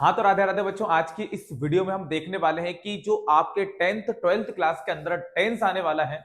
हाँ तो राधे राधे बच्चों, आज की इस वीडियो में हम देखने वाले हैं कि जो आपके 10th 12th क्लास के अंदर टेंस आने वाला है,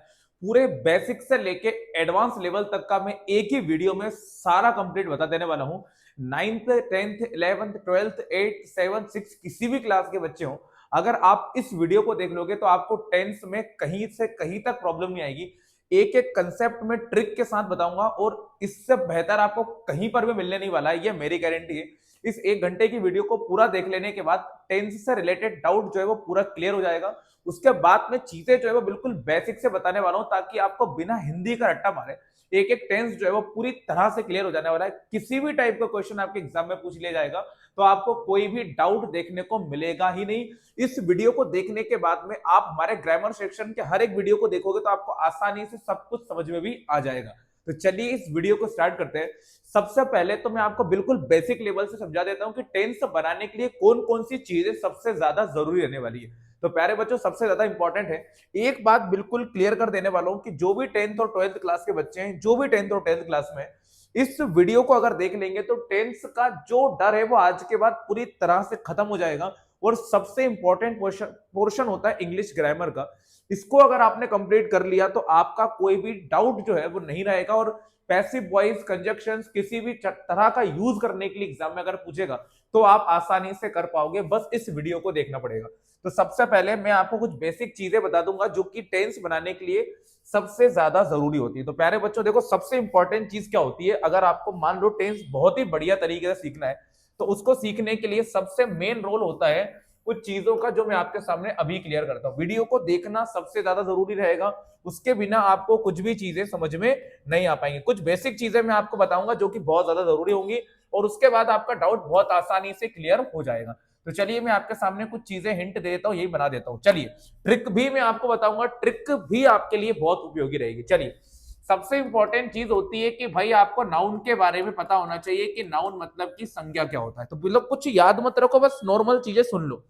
पूरे बेसिक से लेके एडवांस लेवल तक का मैं एक ही वीडियो में सारा कंप्लीट बता देने वाला हूँ। 9th 10th 11th 12th 8th 7th 6 किसी भी क्लास के बच्चे हो, अगर आप इस वीडियो को देख लोगे तो आपको टेंस में कहीं से कहीं तक प्रॉब्लम नहीं आएगी। एक एक कंसेप्ट में ट्रिक के साथ बताऊंगा और इससे बेहतर आपको कहीं पर भी मिलने नहीं वाला है, ये मेरी गारंटी है। इस एक घंटे की वीडियो को पूरा देख लेने के बाद टेंस से रिलेटेड डाउट जो है वो पूरा क्लियर हो जाएगा। उसके बाद में चीजें जो है वो बिल्कुल बेसिक से बताने वाला हूं, ताकि आपको बिना हिंदी का रट्टा मारे एक एक टेंस जो है वो पूरी तरह से क्लियर हो जाने वाला है। किसी भी टाइप का क्वेश्चन आपके एग्जाम में पूछ लिया जाएगा तो आपको कोई भी डाउट देखने को मिलेगा ही नहीं। इस वीडियो को देखने के बाद में आप हमारे ग्रामर सेक्शन के हर एक वीडियो को देखोगे तो आपको आसानी से सब कुछ समझ में भी आ जाएगा। तो चलिए इस वीडियो को स्टार्ट करते हैं। सबसे पहले तो मैं आपको बिल्कुल बेसिक लेवल से समझा देता हूं कि टेंस बनाने के लिए कौन कौन सी चीजें सबसे ज्यादा जरूरी रहने वाली है। तो प्यारे बच्चों, सबसे ज्यादा इंपॉर्टेंट है, एक बात बिल्कुल क्लियर कर देने वाला हूं कि जो भी 10th और 12th क्लास के बच्चे हैं, जो भी 10th और 10th क्लास में इस वीडियो को अगर देख लेंगे तो टेंस का जो डर है वो आज के बाद पूरी तरह से खत्म हो जाएगा। और सबसे इंपॉर्टेंट पोर्शन होता है इंग्लिश ग्रामर का। इसको अगर आपने कंप्लीट कर लिया तो आपका कोई भी डाउट जो है वो नहीं रहेगा। और पैसिव वॉइस कंजक्शंस किसी भी तरह का यूज करने के लिए एग्जाम में अगर पूछेगा तो आप आसानी से कर पाओगे, बस इस वीडियो को देखना पड़ेगा। तो सबसे पहले मैं आपको कुछ बेसिक चीजें बता दूंगा जो कि टेंस बनाने के लिए सबसे ज्यादा जरूरी होती है। तो प्यारे बच्चों देखो, सबसे इंपॉर्टेंट चीज क्या होती है, अगर आपको मान लो टेंस बहुत ही बढ़िया तरीके से सीखना है तो उसको सीखने के लिए सबसे मेन रोल होता है कुछ चीजों का, जो मैं आपके सामने अभी क्लियर करता हूं। वीडियो को देखना सबसे ज्यादा जरूरी रहेगा, उसके बिना आपको कुछ भी चीजें समझ में नहीं आ पाएंगी। कुछ बेसिक चीजें मैं आपको बताऊंगा जो कि बहुत ज्यादा जरूरी होंगी और उसके बाद आपका डाउट बहुत आसानी से क्लियर हो जाएगा। तो चलिए मैं आपके सामने कुछ चीजें हिंट दे देता हूं, यही बना देता हूं। चलिए ट्रिक भी मैं आपको बताऊंगा, ट्रिक भी आपके लिए बहुत उपयोगी रहेगी। चलिए, सबसे इंपॉर्टेंट चीज होती है कि भाई आपको नाउन के बारे में पता होना चाहिए कि नाउन मतलब की संज्ञा क्या होता है। तो बिल्कुल कुछ याद मत रखो, बस नॉर्मल चीजें सुन लो,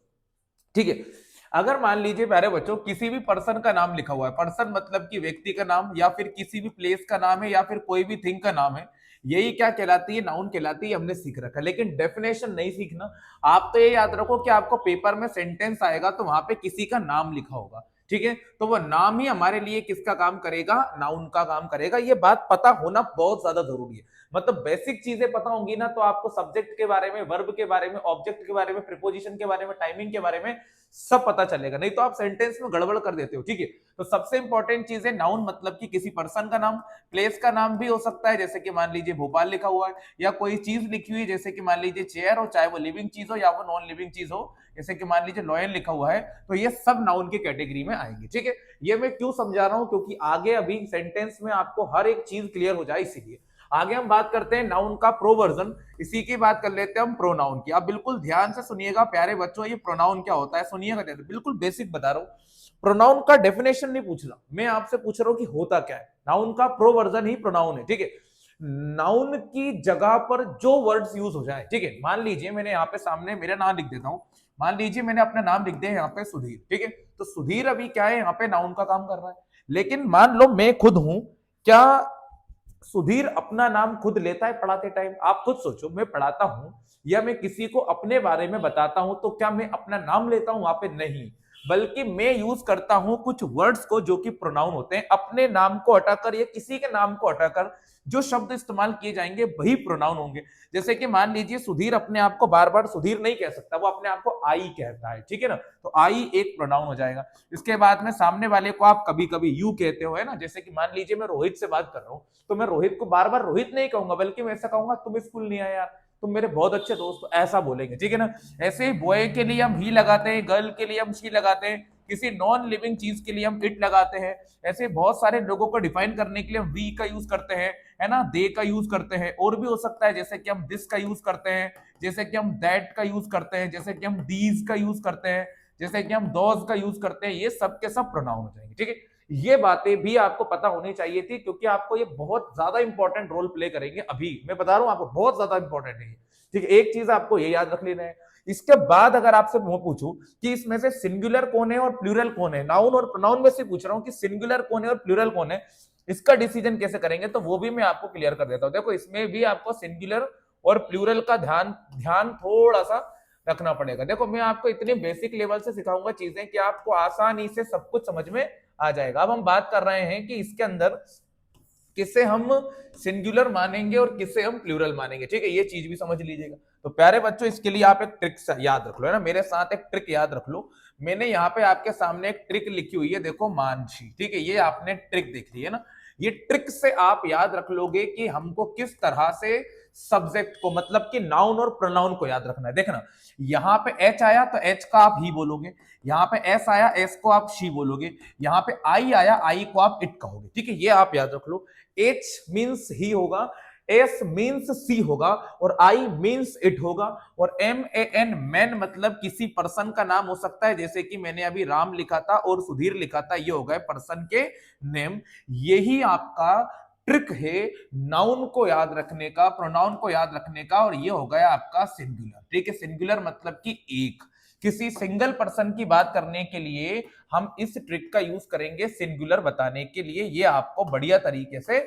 ठीक है। अगर मान लीजिए प्यारे बच्चों किसी भी पर्सन का नाम लिखा हुआ है, पर्सन मतलब कि व्यक्ति का नाम या फिर किसी भी प्लेस का नाम है या फिर कोई भी थिंग का नाम है, यही क्या कहलाती है, नाउन कहलाती है। हमने सीख रखा, लेकिन डेफिनेशन नहीं सीखना। आप तो ये याद रखो कि आपको पेपर में सेंटेंस आएगा तो वहां पे किसी का नाम लिखा होगा, ठीक है। तो वो नाम ही हमारे लिए किसका काम करेगा, नाउन का काम करेगा। ये बात पता होना बहुत ज्यादा जरूरी है। मतलब बेसिक चीजें पता होंगी ना तो आपको सब्जेक्ट के बारे में, वर्ब के बारे में, ऑब्जेक्ट के बारे में, प्रीपोजिशन के बारे में, टाइमिंग के बारे में सब पता चलेगा। नहीं तो आप सेंटेंस में गड़बड़ कर देते हो, ठीक है। तो सबसे इंपॉर्टेंट चीज है नाउन मतलब कि किसी पर्सन का नाम, प्लेस का नाम भी हो सकता है, जैसे कि मान लीजिए भोपाल लिखा हुआ है, या कोई चीज लिखी हुई है जैसे कि मान लीजिए चेयर हो, चाहे वो लिविंग चीज हो या वो नॉन लिविंग चीज हो, जैसे कि मान लीजिए लॉयन लिखा हुआ है, तो ये सब नाउन की कैटेगरी में आएंगे, ठीक है। ये मैं क्यों समझा रहा हूं, क्योंकि आगे अभी सेंटेंस में आपको हर एक चीज क्लियर हो जाए, इसीलिए। आगे हम बात करते हैं नाउन का प्रोवर्जन, इसी की बात कर लेते हैं हम प्रोनाउन की। आप बिल्कुल ध्यान से सुनिएगा प्यारे बच्चों, ये प्रोनाउन क्या होता है सुनिएगा, बिल्कुल बेसिक बता रहा हूं। प्रोनाउन का डेफिनेशन नहीं पूछ रहा मैं आपसे, पूछ रहा हूं कि होता क्या है। नाउन का प्रोवर्जन ही प्रोनाउन है, ठीक है। नाउन की जगह पर जो वर्ड्स यूज हो जाए, ठीक है। मान लीजिए मैंने यहाँ पे सामने मेरा नाम लिख देता हूं, मान लीजिए मैंने अपना नाम लिख दिया यहाँ पे सुधीर, ठीक है। तो सुधीर अभी क्या है, यहाँ पे नाउन का काम कर रहा है। लेकिन मान लो मैं खुद हूं, क्या सुधीर अपना नाम खुद लेता है पढ़ाते टाइम? आप खुद सोचो, मैं पढ़ाता हूं या मैं किसी को अपने बारे में बताता हूं तो क्या मैं अपना नाम लेता हूं वहां पे? नहीं, बल्कि मैं यूज करता हूं कुछ वर्ड्स को जो कि प्रोनाउन होते हैं। अपने नाम को हटाकर या किसी के नाम को हटाकर जो शब्द इस्तेमाल किए जाएंगे वही प्रोनाउन होंगे। जैसे कि मान लीजिए सुधीर अपने आप को बार बार सुधीर नहीं कह सकता, वो अपने आप को आई कहता है, ठीक है ना। तो आई एक प्रोनाउन हो जाएगा। इसके बाद में सामने वाले को आप कभी कभी यू कहते हो, है ना। जैसे कि मान लीजिए मैं रोहित से बात कर रहा हूं तो मैं रोहित को बार बार रोहित नहीं कहूंगा, बल्कि मैं ऐसा कहूंगा तुम स्कूल नहीं आए यार, तुम मेरे बहुत अच्छे दोस्त हो, ऐसा बोलेंगे, ठीक है ना। ऐसे ही बॉय के लिए हम ही लगाते हैं, गर्ल के लिए हम शी लगाते हैं, किसी नॉन लिविंग चीज के लिए हम इट लगाते हैं। ऐसे बहुत सारे लोगों को डिफाइन करने के लिए हम वी का यूज करते हैं, है ना, दे का यूज करते हैं। और भी हो सकता है, जैसे कि हम दिस का यूज करते हैं, जैसे कि हम दैट का यूज करते हैं, जैसे कि हम दीज का यूज करते हैं, जैसे कि हम दोज का यूज करते हैं। ये सब के सब प्रोनाउन हो जाएंगे, ठीक है। ये बातें भी आपको पता होनी चाहिए थी, क्योंकि आपको ये बहुत ज्यादा इंपॉर्टेंट रोल प्ले करेंगे। अभी मैं बता रहा हूं आपको, बहुत ज्यादा इंपॉर्टेंट है, ठीक है। एक चीज आपको ये याद रख लेना है। इसके बाद अगर आपसे मैं पूछूं कि इसमें से सिंगुलर कौन है और प्लूरल कौन है, नाउन और प्रोनाउन में से पूछ रहा हूं कि सिंगुलर कौन है और प्लूरल कौन है, इसका डिसीजन कैसे करेंगे, तो वो भी मैं आपको क्लियर कर देता हूं। देखो, इसमें भी आपको सिंगुलर और प्लूरल का ध्यान ध्यान थोड़ा सा रखना पड़ेगा। देखो मैं आपको इतने बेसिक लेवल से सिखाऊंगा चीजें कि आपको आसानी से सब कुछ समझ में आ जाएगा। अब हम बात कर रहे हैं कि इसके अंदर किसे हम सिंगुलर मानेंगे और किसे हम प्लूरल मानेंगे, ठीक है, ये चीज भी समझ लीजिएगा। तो प्यारे बच्चों इसके लिए आप एक ट्रिक याद रख लो, है ना, मेरे साथ एक ट्रिक याद रख लो। मैंने यहाँ पे आपके सामने एक ट्रिक लिखी हुई है, देखो मानसी, ठीक है, ये आपने ट्रिक देख ली है ना। ये ट्रिक से आप याद रख लोगे कि हमको किस तरह से सब्जेक्ट को, मतलब कि नाउन और प्रोनाउन को याद रखना है। देखना, यहाँ पे एच आया तो एच का आप ही बोलोगे, यहाँ पे एस आया एस को आप शी बोलोगे, यहाँ पे आई आया आई को आप इट कहोगे, ठीक है, ये आप याद रख लो। एच मीन्स ही होगा, एस मीन्स सी होगा, और आई मीन्स इट होगा, और एम ए एन मैन मतलब किसी पर्सन का नाम हो सकता है, जैसे कि मैंने अभी राम लिखा था और सुधीर लिखा था, ये हो गए पर्सन के नेम। यही आपका ट्रिक है नाउन को याद रखने का, प्रोनाउन को याद रखने का, और ये हो गया आपका सिंगुलर, ठीक है। सिंगुलर मतलब कि एक, किसी सिंगल पर्सन की बात करने के लिए हम इस ट्रिक का यूज करेंगे सिंगुलर बताने के लिए। ये आपको बढ़िया तरीके से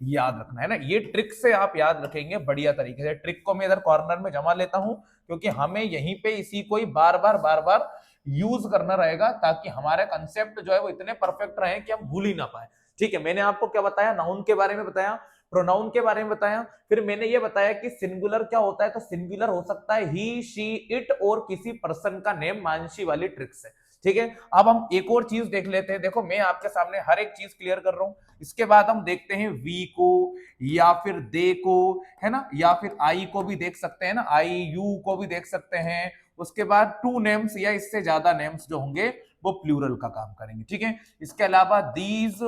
याद रखना है ना, ये ट्रिक से आप याद रखेंगे बढ़िया तरीके से। ट्रिक को मैं इधर कॉर्नर में जमा लेता हूं, क्योंकि हमें यहीं पे इसी को ही बार बार यूज करना रहेगा, ताकि हमारे कंसेप्ट जो है वो इतने परफेक्ट रहे कि हम भूल ही ना पाए, ठीक है। मैंने आपको क्या बताया, नाउन के बारे में बताया, प्रोनाउन के बारे में बताया, फिर मैंने ये बताया कि सिंगुलर क्या होता है। तो सिंगुलर हो सकता है ही, शी, इट, और किसी पर्सन का नेम, मानसी वाली ट्रिक से, ठीक है। अब हम एक और चीज देख लेते हैं। देखो मैं आपके सामने हर एक चीज क्लियर कर रहा हूं, इसके बाद हम देखते हैं वी को, या फिर दे को, है ना, या फिर आई को भी देख सकते हैं ना, आई यू को भी देख सकते हैं। उसके बाद टू नेम्स या इससे ज्यादा नेम्स जो होंगे वो प्लूरल का काम करेंगे, ठीक है। इसके अलावा दीज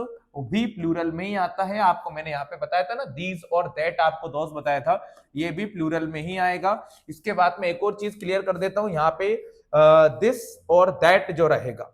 भी प्लूरल में ही आता है, आपको मैंने यहाँ पे बताया था ना, दीज और दैट आपको दोस्त बताया था, ये भी प्लूरल में ही आएगा। इसके बाद मैं एक और चीज क्लियर कर देता हूं, यहाँ पे दिस और दैट जो रहेगा,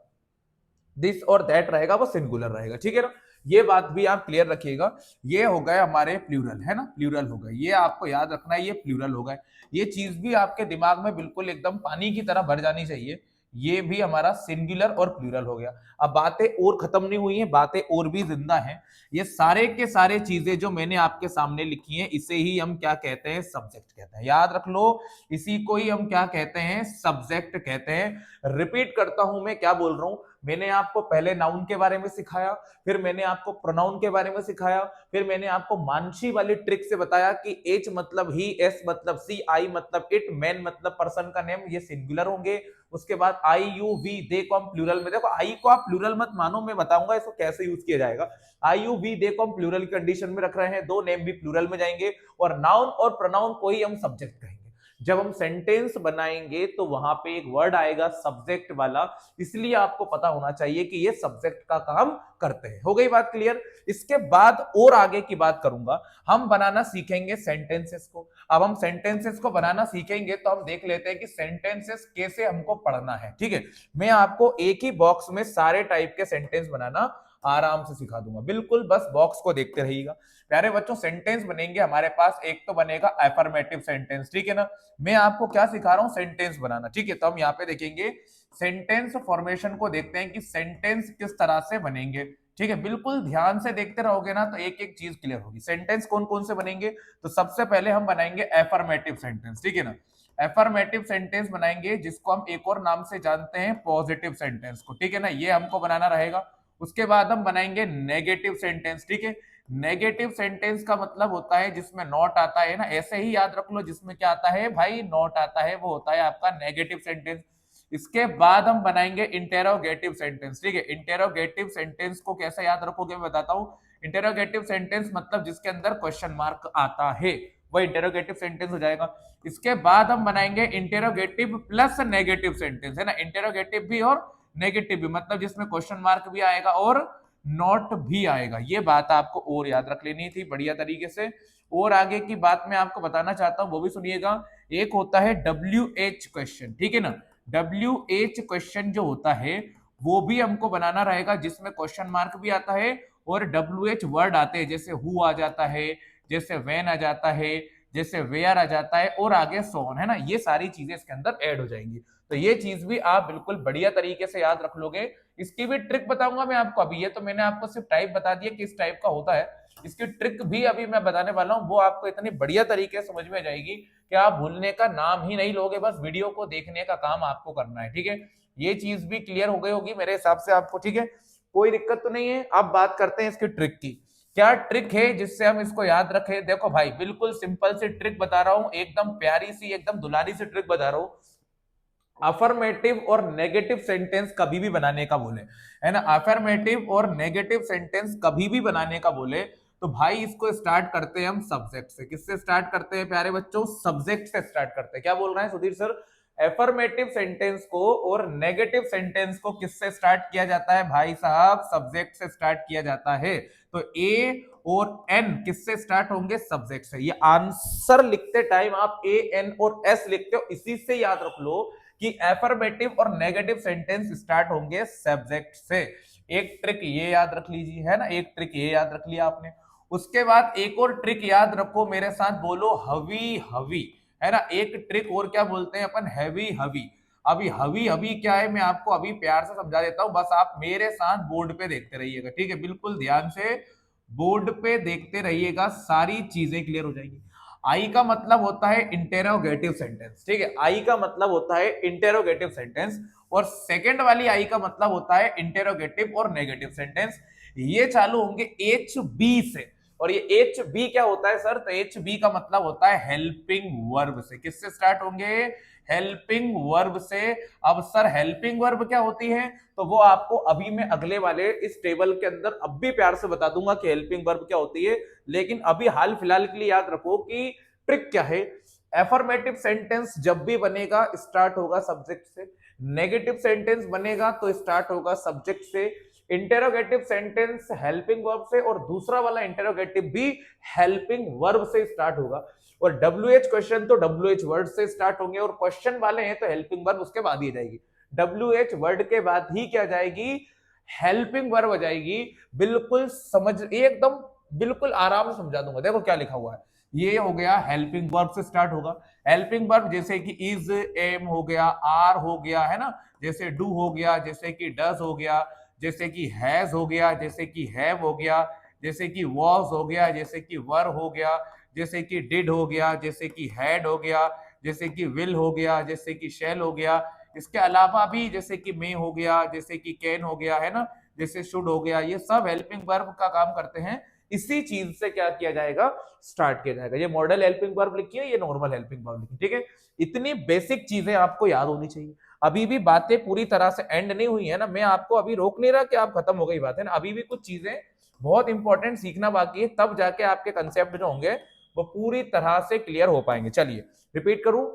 दिस और दैट रहेगा वो सिंगुलर रहेगा, ठीक है ना, ये बात भी आप क्लियर रखिएगा। ये हो गए हमारे प्लूरल, है ना, प्लूरल हो गए, ये आपको याद रखना है, ये प्लूरल हो गए। ये चीज भी आपके दिमाग में बिल्कुल एकदम पानी की तरह भर जानी चाहिए, ये भी हमारा सिंगुलर और प्लूरल हो गया। अब बातें और खत्म नहीं हुई हैं, बातें और भी जिंदा हैं। ये सारे के सारे चीजें जो मैंने आपके सामने लिखी हैं, इसे ही हम क्या कहते हैं, सब्जेक्ट कहते हैं, याद रख लो, इसी को ही हम क्या कहते हैं, सब्जेक्ट कहते हैं। रिपीट करता हूं मैं क्या बोल रहा हूं, मैंने आपको पहले नाउन के बारे में सिखाया, फिर मैंने आपको प्रोनाउन के बारे में सिखाया, फिर मैंने आपको मानसी वाली ट्रिक से बताया कि एच मतलब ही, एस मतलब सी, आई मतलब इट, मैन मतलब पर्सन का नेम, ये सिंगुलर होंगे। उसके बाद आई यू वी दे को हम प्लूरल में, देखो आई को आप प्लूरल मत मानो, मैं बताऊंगा इसको कैसे यूज किया जाएगा। आई यू वी दे को हम प्लूरल कंडीशन में रख रहे हैं, दो नेम भी प्लूरल में जाएंगे, और नाउन और प्रोनाउन को ही हम सब्जेक्ट कहेंगे। जब हम सेंटेंस बनाएंगे तो वहां पे एक वर्ड आएगा सब्जेक्ट वाला, इसलिए आपको पता होना चाहिए कि ये सब्जेक्ट का काम करते हैं। हो गई बात क्लियर। इसके बाद और आगे की बात करूंगा, हम बनाना सीखेंगे सेंटेंसेस को। अब हम सेंटेंसेस को बनाना सीखेंगे तो हम देख लेते हैं कि सेंटेंसेस कैसे हमको पढ़ना है, ठीक है। मैं आपको एक ही बॉक्स में सारे टाइप के सेंटेंस बनाना आराम से सिखा दूंगा, बिल्कुल बस बॉक्स को देखते रहिएगा। प्यारे बच्चों सेंटेंस बनेंगे हमारे पास, एक तो बनेगा अफर्मेटिव सेंटेंस, ठीक है ना। मैं आपको क्या सिखा रहा हूं, सेंटेंस बनाना, ठीक है। तो हम यहाँ पे देखेंगे सेंटेंस फॉर्मेशन को, देखते हैं कि सेंटेंस किस तरह से बनेंगे, ठीक है। बिल्कुल ध्यान से देखते रहोगे ना तो एक एक चीज क्लियर होगी। सेंटेंस कौन कौन से बनेंगे, तो सबसे पहले हम बनाएंगे अफर्मेटिव सेंटेंस, ठीक है ना। अफर्मेटिव सेंटेंस बनाएंगे, जिसको हम एक और नाम से जानते हैं पॉजिटिव सेंटेंस को, ठीक है ना, ये हमको बनाना रहेगा। उसके बाद हम बनाएंगे नेगेटिव सेंटेंस, ठीक है। नेगेटिव सेंटेंस का मतलब होता है जिसमें नॉट आता है ना, ऐसे ही याद रख लो, जिसमें क्या आता है भाई, नॉट आता है, वो होता है आपका नेगेटिव सेंटेंस। इसके बाद हम बनाएंगे इंटेरोगेटिव सेंटेंस, ठीक है। इंटेरोगेटिव सेंटेंस को कैसे याद रखोगे मैं बताता हूं। इंटेरोगेटिव सेंटेंस मतलब जिसके अंदर क्वेश्चन मार्क आता है, वो इंटेरोगेटिव सेंटेंस हो जाएगा। इसके बाद हम बनाएंगे इंटेरोगेटिव प्लस नेगेटिव सेंटेंस, है ना, इंटेरोगेटिव भी और नेगेटिव भी, मतलब जिसमें क्वेश्चन मार्क भी आएगा और नॉट भी आएगा। ये बात आपको और याद रख लेनी थी बढ़िया तरीके से। और आगे की बात मैं आपको बताना चाहता हूं, वो भी सुनिएगा। एक होता है WH क्वेश्चन, ठीक है ना। WH क्वेश्चन जो होता है वो भी हमको बनाना रहेगा, जिसमें क्वेश्चन मार्क भी आता है और WH वर्ड आते हैं, जैसे हु आ जाता है, जैसे व्हेन आ जाता है, जैसे वेयर आ जाता है और आगे सो ऑन, है ना, ये सारी चीजें इसके अंदर ऐड हो जाएंगी। तो ये चीज भी आप बिल्कुल बढ़िया तरीके से याद रख लोगे। इसकी भी ट्रिक बताऊंगा मैं आपको। अभी ये तो मैंने आपको सिर्फ टाइप बता दिया किस टाइप का होता है, इसकी ट्रिक भी अभी मैं बताने वाला हूँ, वो आपको इतनी बढ़िया तरीके से समझ में जाएगी कि आप भूलने का नाम ही नहीं लोगे, बस वीडियो को देखने का काम आपको करना है। ठीक है, ये चीज भी क्लियर हो गई होगी मेरे हिसाब से आपको। ठीक है, कोई दिक्कत तो नहीं है। अब बात करते हैं इसकी ट्रिक की। क्या ट्रिक है जिससे हम इसको याद रखें? देखो भाई, बिल्कुल सिंपल सी ट्रिक बता रहा हूं, एकदम प्यारी सी, एकदम दुलारी सी ट्रिक बता रहा हूं। अफर्मेटिव और नेगेटिव सेंटेंस कभी भी बनाने का बोले, है ना, अफर्मेटिव और नेगेटिव सेंटेंस कभी भी बनाने का बोले, तो भाई इसको स्टार्ट करते हैं हम सब्जेक्ट से। किससे स्टार्ट करते हैं प्यारे बच्चों? सब्जेक्ट से स्टार्ट करते हैं। क्या बोल रहे हैं सुधीर सर? एफर्मेटिव सेंटेंस को और नेगेटिव सेंटेंस को किससे स्टार्ट किया जाता है भाई साहब? सब्जेक्ट से स्टार्ट किया जाता है। तो ए और एन किससे स्टार्ट होंगे? सब्जेक्ट से। ये आंसर लिखते टाइम आप ए एन और एस लिखते हो, इसी से याद रख लो कि एफर्मेटिव और नेगेटिव सेंटेंस स्टार्ट होंगे सब्जेक्ट से। एक ट्रिक ये याद रख लीजिए, है ना, एक ट्रिक ये याद रख लिया आपने। उसके बाद एक और ट्रिक याद रखो, मेरे साथ बोलो, हवी हवी, है ना। एक ट्रिक और क्या बोलते हैं अपन? हैवी हवी। अभी हवी हवी क्या है मैं आपको अभी प्यार से समझा देता हूं, बस आप मेरे साथ बोर्ड पे देखते रहिएगा। ठीक है, बिल्कुल ध्यान से बोर्ड पे देखते रहिएगा, सारी चीजें क्लियर हो जाएंगी। आई का मतलब होता है इंटेरोगेटिव सेंटेंस। ठीक है, आई का मतलब होता है इंटेरोगेटिव सेंटेंस, और सेकंड वाली आई का मतलब होता है इंटेरोगेटिव और नेगेटिव सेंटेंस। ये चालू होंगे एच बी से। और ये एच बी क्या होता है सर? तो एच बी का मतलब होता है हेल्पिंग वर्ब से। किससे स्टार्ट होंगे? हेल्पिंग वर्ब से। अब सर हेल्पिंग वर्ब क्या होती है? तो वो आपको अभी मैं अगले वाले इस टेबल के अंदर अब भी प्यार से बता दूंगा कि हेल्पिंग वर्ब क्या होती है, लेकिन अभी हाल फिलहाल के लिए याद रखो कि ट्रिक क्या है। एफर्मेटिव सेंटेंस जब भी बनेगा स्टार्ट होगा सब्जेक्ट से, नेगेटिव सेंटेंस बनेगा तो स्टार्ट होगा सब्जेक्ट से, इंटेरोगेटिव सेंटेंस हेल्पिंग वर्ब से, और दूसरा वाला इंटेरोगेटिव भी हेल्पिंग वर्ब से स्टार्ट होगा। और WH क्वेश्चन तो WH वर्ड से स्टार्ट होंगे, और क्वेश्चन वाले हैं तो हेल्पिंग वर्ब उसके बाद ही जाएगी। WH वर्ड के बाद ही क्या जाएगी? हेल्पिंग वर्ब आ जाएगी। बिल्कुल समझ, एकदम बिल्कुल आराम से समझा दूंगा। देखो क्या लिखा हुआ है, ये हो गया हेल्पिंग वर्ब से स्टार्ट होगा। हेल्पिंग वर्ब जैसे कि इज, एम हो गया, आर हो गया, है ना, जैसे डू हो गया, जैसे कि डज हो गया, जैसे कि हैज हो गया, जैसे कि हैव हो गया, जैसे कि वॉज हो गया, जैसे कि वर हो गया, जैसे कि डिड हो गया, जैसे कि हैड हो गया, जैसे कि विल हो गया, जैसे कि शैल हो गया। इसके अलावा भी जैसे कि मे हो गया, जैसे कि कैन हो गया, है ना, जैसे शुड हो गया। ये सब हेल्पिंग वर्ब का काम करते हैं। इसी चीज से क्या किया जाएगा? स्टार्ट किया जाएगा। ये मॉडल हेल्पिंग वर्ब लिखिए, ये नॉर्मल हेल्पिंग वर्ब लिखिए। ठीक है, इतनी बेसिक चीजें आपको याद होनी चाहिए। अभी भी बातें पूरी तरह से एंड नहीं हुई है ना, मैं आपको अभी रोक नहीं रहा कि आप खत्म हो गई बात है ना, अभी भी कुछ चीजें बहुत इंपॉर्टेंट सीखना बाकी है, तब जाके आपके कंसेप्ट जो होंगे वो पूरी तरह से क्लियर हो पाएंगे। चलिए रिपीट करूं,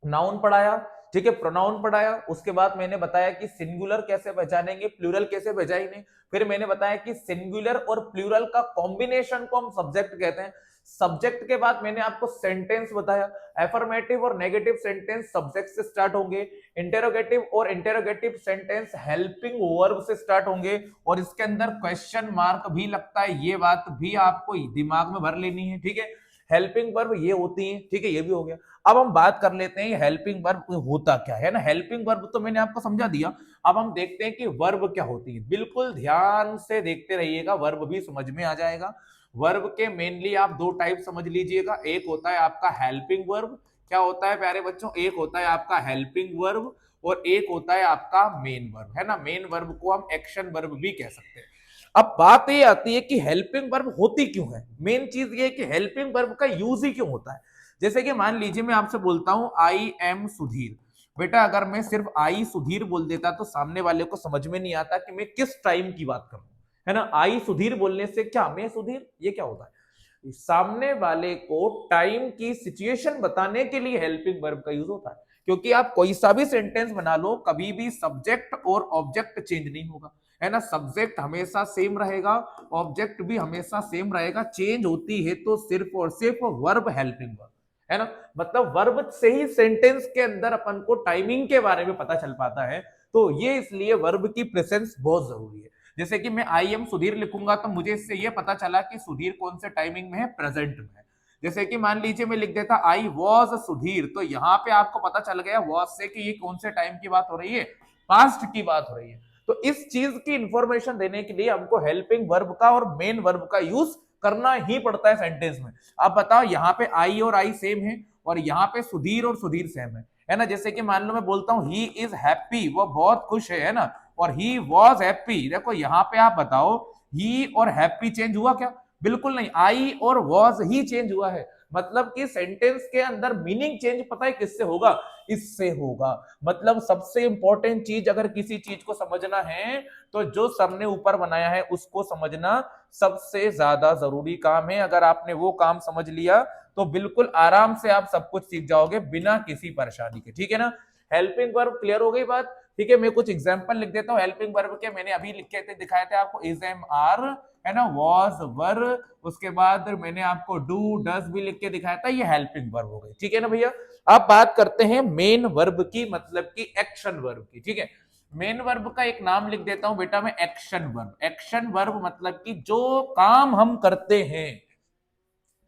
नाउन पढ़ाया, ठीक है, प्रोनाउन पढ़ाया, उसके बाद मैंने बताया कि सिंगुलर कैसे पहचानेंगे, प्लूरल कैसे पहचानेंगे, फिर मैंने बताया कि सिंगुलर और प्लूरल का कॉम्बिनेशन को हम सब्जेक्ट कहते हैं। सब्जेक्ट के बाद मैंने आपको सेंटेंस बताया, एफर्मेटिव और नेगेटिव सेंटेंस सब्जेक्ट से स्टार्ट होंगे, इंटेरोगेटिव और इंटेरोगेटिव सेंटेंस हेल्पिंग वर्ब से स्टार्ट होंगे, और इसके अंदर क्वेश्चन मार्क भी लगता है, ये बात भी आपको दिमाग में भर लेनी है। ठीक है, हेल्पिंग वर्ब ये होती है। ठीक है, ये भी हो गया। अब हम बात कर लेते हैं हेल्पिंग वर्ब होता क्या है ना। हेल्पिंग वर्ब तो मैंने आपको समझा दिया, अब हम देखते हैं कि वर्ब क्या होती है। बिल्कुल ध्यान से देखते रहिएगा, वर्ब भी समझ में आ जाएगा। वर्ब के मेनली आप दो टाइप समझ लीजिएगा, एक होता है आपका हेल्पिंग वर्ब। क्या होता है प्यारे बच्चों? एक होता है आपका हेल्पिंग वर्ब और एक होता है आपका मेन वर्ब, है ना। मेन वर्ब को हम एक्शन वर्ब भी कह सकते हैं। अब बात ये आती है कि हेल्पिंग वर्ब होती क्यों है। मेन चीज ये है कि हेल्पिंग वर्ब का यूज ही क्यों होता है। जैसे कि मान लीजिए मैं आपसे बोलता हूं आई एम सुधीर, बेटा अगर मैं सिर्फ आई सुधीर बोल देता तो सामने वाले को समझ में नहीं आता कि मैं किस टाइम की बात कर रहा हूं, है ना। आई सुधीर बोलने से क्या मैं सुधीर, ये क्या होता है? सामने वाले को टाइम की सिचुएशन बताने के लिए हेल्पिंग वर्ब का यूज होता है। क्योंकि आप कोई सा भी सेंटेंस बना लो, कभी भी सब्जेक्ट और ऑब्जेक्ट चेंज नहीं होगा, है ना। सब्जेक्ट हमेशा सेम रहेगा, ऑब्जेक्ट भी हमेशा सेम रहेगा, चेंज होती है तो सिर्फ और सिर्फ वर्ब हेल्पिंग वर्ब, है ना। मतलब वर्ब से ही सेंटेंस के अंदर अपन को टाइमिंग के बारे में पता चल पाता है। तो ये इसलिए वर्ब की प्रेजेंस बहुत जरूरी है। जैसे कि मैं आई एम सुधीर लिखूंगा तो मुझे इससे ये पता चला कि सुधीर कौन से टाइमिंग में है, प्रेजेंट में है। जैसे कि मान लीजिए मैं लिख देता आई वॉज सुधीर, तो यहाँ पे आपको पता चल गया वॉज से कि ये कौन से टाइम की बात हो रही है, पास्ट की बात हो रही है। तो इस चीज की इंफॉर्मेशन देने के लिए हमको हेल्पिंग वर्ब का और मेन वर्ब का यूज करना ही पड़ता है सेंटेंस में। अब बताओ यहाँ पे आई और आई सेम है और यहाँ पे सुधीर और सुधीर सेम है ना। जैसे कि मान लो मैं बोलता हूँ ही इज हैप्पी, वो बहुत खुश है ना, और ही वॉज हैप्पी। देखो यहाँ पे आप बताओ ही और हैप्पी चेंज हुआ क्या? बिल्कुल नहीं, आई और वॉज ही चेंज हुआ है। मतलब कि सेंटेंस के अंदर मीनिंग चेंज पता है किससे होगा? इससे होगा। मतलब सबसे इंपॉर्टेंट चीज अगर किसी चीज को समझना है तो जो सर ने ऊपर बनाया है उसको समझना सबसे ज्यादा जरूरी काम है। अगर आपने वो काम समझ लिया तो बिल्कुल आराम से आप सब कुछ सीख जाओगे बिना किसी परेशानी के, ठीक है ना। हेल्पिंग वर्ब क्लियर हो गई बात, ठीक है। मैं कुछ एग्जांपल लिख देता हूँ हेल्पिंग वर्ब के, मैंने अभी लिख के दिखाए थे आपको, इज एम आर है ना, वॉज वर, उसके बाद मैंने आपको डू डज भी लिख के दिखाया था, ये हेल्पिंग वर्ब हो गई, ठीक है ना भैया। अब बात करते हैं मेन वर्ब की, मतलब की एक्शन वर्ब की, ठीक है। मेन वर्ब का एक नाम लिख देता हूं बेटा मैं, एक्शन वर्ब। एक्शन वर्ब मतलब कि जो काम हम करते हैं,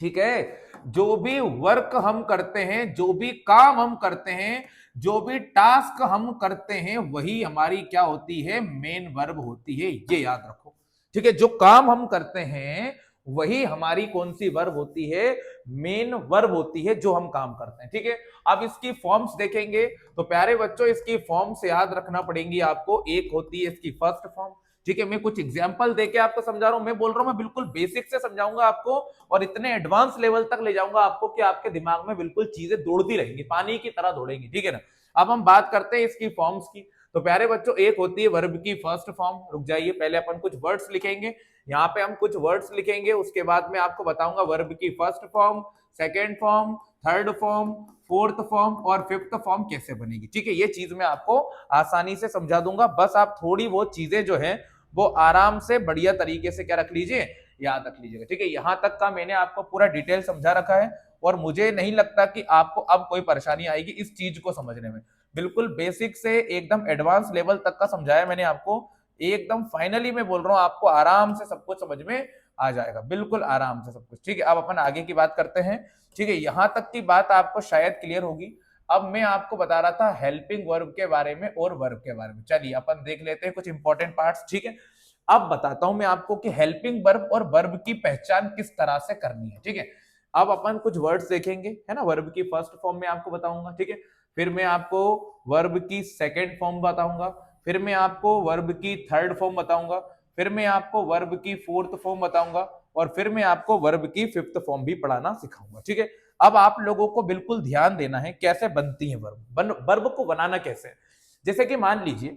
ठीक है, जो भी वर्क हम करते हैं, जो भी काम हम करते हैं, जो भी टास्क हम करते हैं, वही हमारी क्या होती है? मेन वर्ब होती है, ये याद रखो, ठीक है। जो काम हम करते हैं वही हमारी कौन सी वर्ब होती है? मेन वर्ब होती है, जो हम काम करते हैं, ठीक है। अब इसकी फॉर्म्स देखेंगे तो प्यारे बच्चों इसकी फॉर्म्स याद रखना पड़ेंगी आपको। एक होती है इसकी फर्स्ट फॉर्म, ठीक है। मैं कुछ एग्जांपल देके आपको समझा रहा हूं, मैं बोल रहा हूं मैं बिल्कुल बेसिक से समझाऊंगा आपको और इतने एडवांस लेवल तक ले जाऊंगा आपको कि आपके दिमाग में बिल्कुल चीजें दौड़ती रहेंगी, पानी की तरह दौड़ेंगी, ठीक है ना। अब हम बात करते हैं इसकी फॉर्म्स की। तो प्यारे बच्चों एक होती है वर्ब की फर्स्ट फॉर्म। रुक जाइए, पहले अपन कुछ वर्ड्स लिखेंगे, यहाँ पे हम कुछ वर्ड्स लिखेंगे, उसके बाद में आपको बताऊंगा वर्ब की first form, second form, third form, fourth form और फिफ्थ फॉर्म कैसे बनेगी, ठीक है। ये चीज मैं आपको आसानी से समझा दूंगा, बस आप थोड़ी वो चीजें जो है वो आराम से बढ़िया तरीके से क्या रख लीजिए, याद रख लीजिएगा, ठीक है। यहां तक का मैंने आपको पूरा डिटेल समझा रखा है और मुझे नहीं लगता कि आपको अब कोई परेशानी आएगी इस चीज को समझने में। बिल्कुल बेसिक से एकदम एडवांस लेवल तक का समझाया मैंने आपको, एकदम फाइनली मैं बोल रहा हूं आपको आराम से सब कुछ समझ में आ जाएगा, बिल्कुल आराम से सब कुछ, ठीक है। अब अपन आगे की बात करते हैं, ठीक है। यहां तक की बात आपको शायद क्लियर होगी। अब मैं आपको बता रहा था हेल्पिंग वर्ब के बारे में और वर्ब के बारे में, चलिए अपन देख लेते हैं कुछ इंपॉर्टेंट पार्ट्स, ठीक है। अब बताता हूं मैं आपको कि हेल्पिंग वर्ब और वर्ब की पहचान किस तरह से करनी है, ठीक है। अब अपन कुछ वर्ड्स देखेंगे, है ना, वर्ब की फर्स्ट फॉर्म में आपको बताऊंगा, ठीक है। फिर मैं आपको वर्ब की सेकेंड फॉर्म बताऊंगा, फिर मैं आपको वर्ब की थर्ड फॉर्म बताऊंगा, फिर मैं आपको वर्ब की फोर्थ फॉर्म बताऊंगा और फिर मैं आपको वर्ब की फिफ्थ फॉर्म भी पढ़ाना सिखाऊंगा, ठीक है। अब आप लोगों को बिल्कुल ध्यान देना है कैसे बनती है वर्ब, वर्ब को बनाना कैसे। जैसे कि मान लीजिए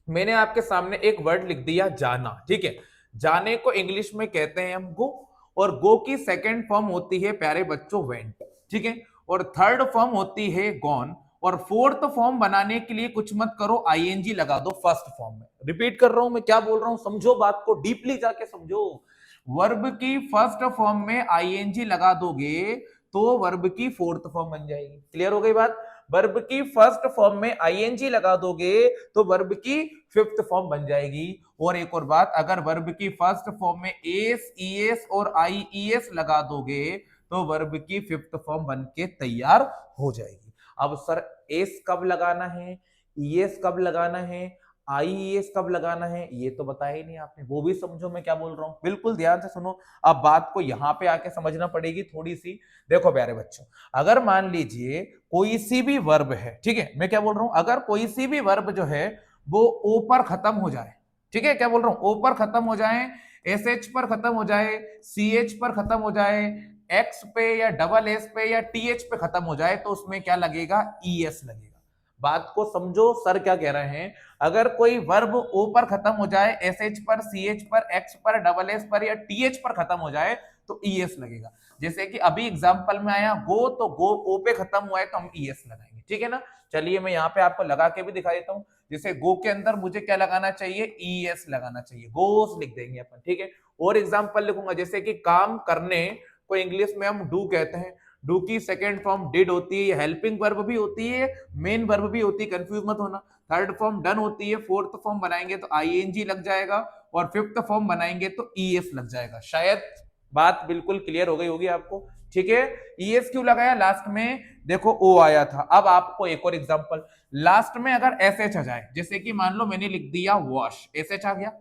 मैंने आपके सामने एक वर्ड लिख दिया जाना, ठीक है। जाने को इंग्लिश में कहते हैं हम गो, और गो की सेकेंड फॉर्म होती है प्यारे बच्चों वेंट, ठीक है। और थर्ड फॉर्म होती है गॉन, और फोर्थ फॉर्म बनाने के लिए कुछ मत करो, आईएनजी लगा दो फर्स्ट फॉर्म में। रिपीट कर रहा हूं मैं क्या बोल रहा हूं, समझो बात को, डीपली जाके समझो। वर्ब की फर्स्ट फॉर्म में आईएनजी लगा दोगे तो वर्ब की फोर्थ फॉर्म बन जाएगी। क्लियर हो गई बात? वर्ब की फर्स्ट फॉर्म में आईएनजी लगा दोगे तो वर्ब की फिफ्थ फॉर्म बन जाएगी। और एक और बात, अगर वर्ब की फर्स्ट फॉर्म में एस, ईएस और आईईएस लगा दोगे तो वर्ब की फिफ्थ फॉर्म बन के तैयार हो जाएगी। अब सर एस कब लगाना है, ईएस कब लगाना है, आईईएस कब लगाना है, ये तो बताया ही नहीं आपने, वो भी समझो मैं क्या बोल रहा हूं, बिल्कुल ध्यान से सुनो। अब बात को यहां पे आके समझना पड़ेगी थोड़ी सी। देखो प्यारे बच्चों, अगर मान लीजिए कोई सी भी वर्ब है, ठीक है, मैं क्या बोल रहा हूं, अगर कोई सी भी वर्ब जो है वो ओ पर खत्म हो जाए, ठीक है, क्या बोल रहा हूं, ओ पर खत्म हो जाए, एस एच पर खत्म हो जाए, सी एच पर खत्म हो जाए, एक्स पे या डबल एस पे या टी एच पे खत्म हो जाए, तो उसमें क्या लगेगा, ई एस लगेगा। बात को समझो सर क्या कह रहे हैं। अगर कोई वर्ब ओ पर खत्म हो जाए, एस एच पर, सी एच पर, एक्स पर, डबल एस पर या टी एच पर खत्म हो जाए तो ई एस लगेगा। जैसे कि अभी एग्जांपल में आया गो, तो गो ओ पे खत्म हुआ है तो हम ई एस लगाएंगे, ठीक है ना। चलिए मैं यहाँ पे आपको लगा के भी दिखा देता हूँ। जैसे गो के अंदर मुझे क्या लगाना चाहिए, ई एस लगाना चाहिए, गोस लिख देंगे अपन, ठीक है। और एग्जांपल लिखूंगा, जैसे कि काम करने को इंग्लिश में हम डू कहते हैं, डू की सेकेंड फॉर्म डिड होती है, हेल्पिंग वर्ब भी होती है, मेन वर्ब भी होती है, कंफ्यूज मत होना। थर्ड फॉर्म डन होती है, फोर्थ फॉर्म बनाएंगे तो आईएनजी लग जाएगा और फिफ्थ फॉर्म बनाएंगे तो ईएस लग जाएगा। शायद बात बिल्कुल क्लियर हो गई होगी आपको, ठीक है, ईएस क्यों लगाया लास्ट में, देखो ओ आया था। अब आपको एक और एग्जांपल, लास्ट में अगर एसएच आ जाए, जैसे कि मान लो मैंने लिख दिया वॉश, एसएच आ गया,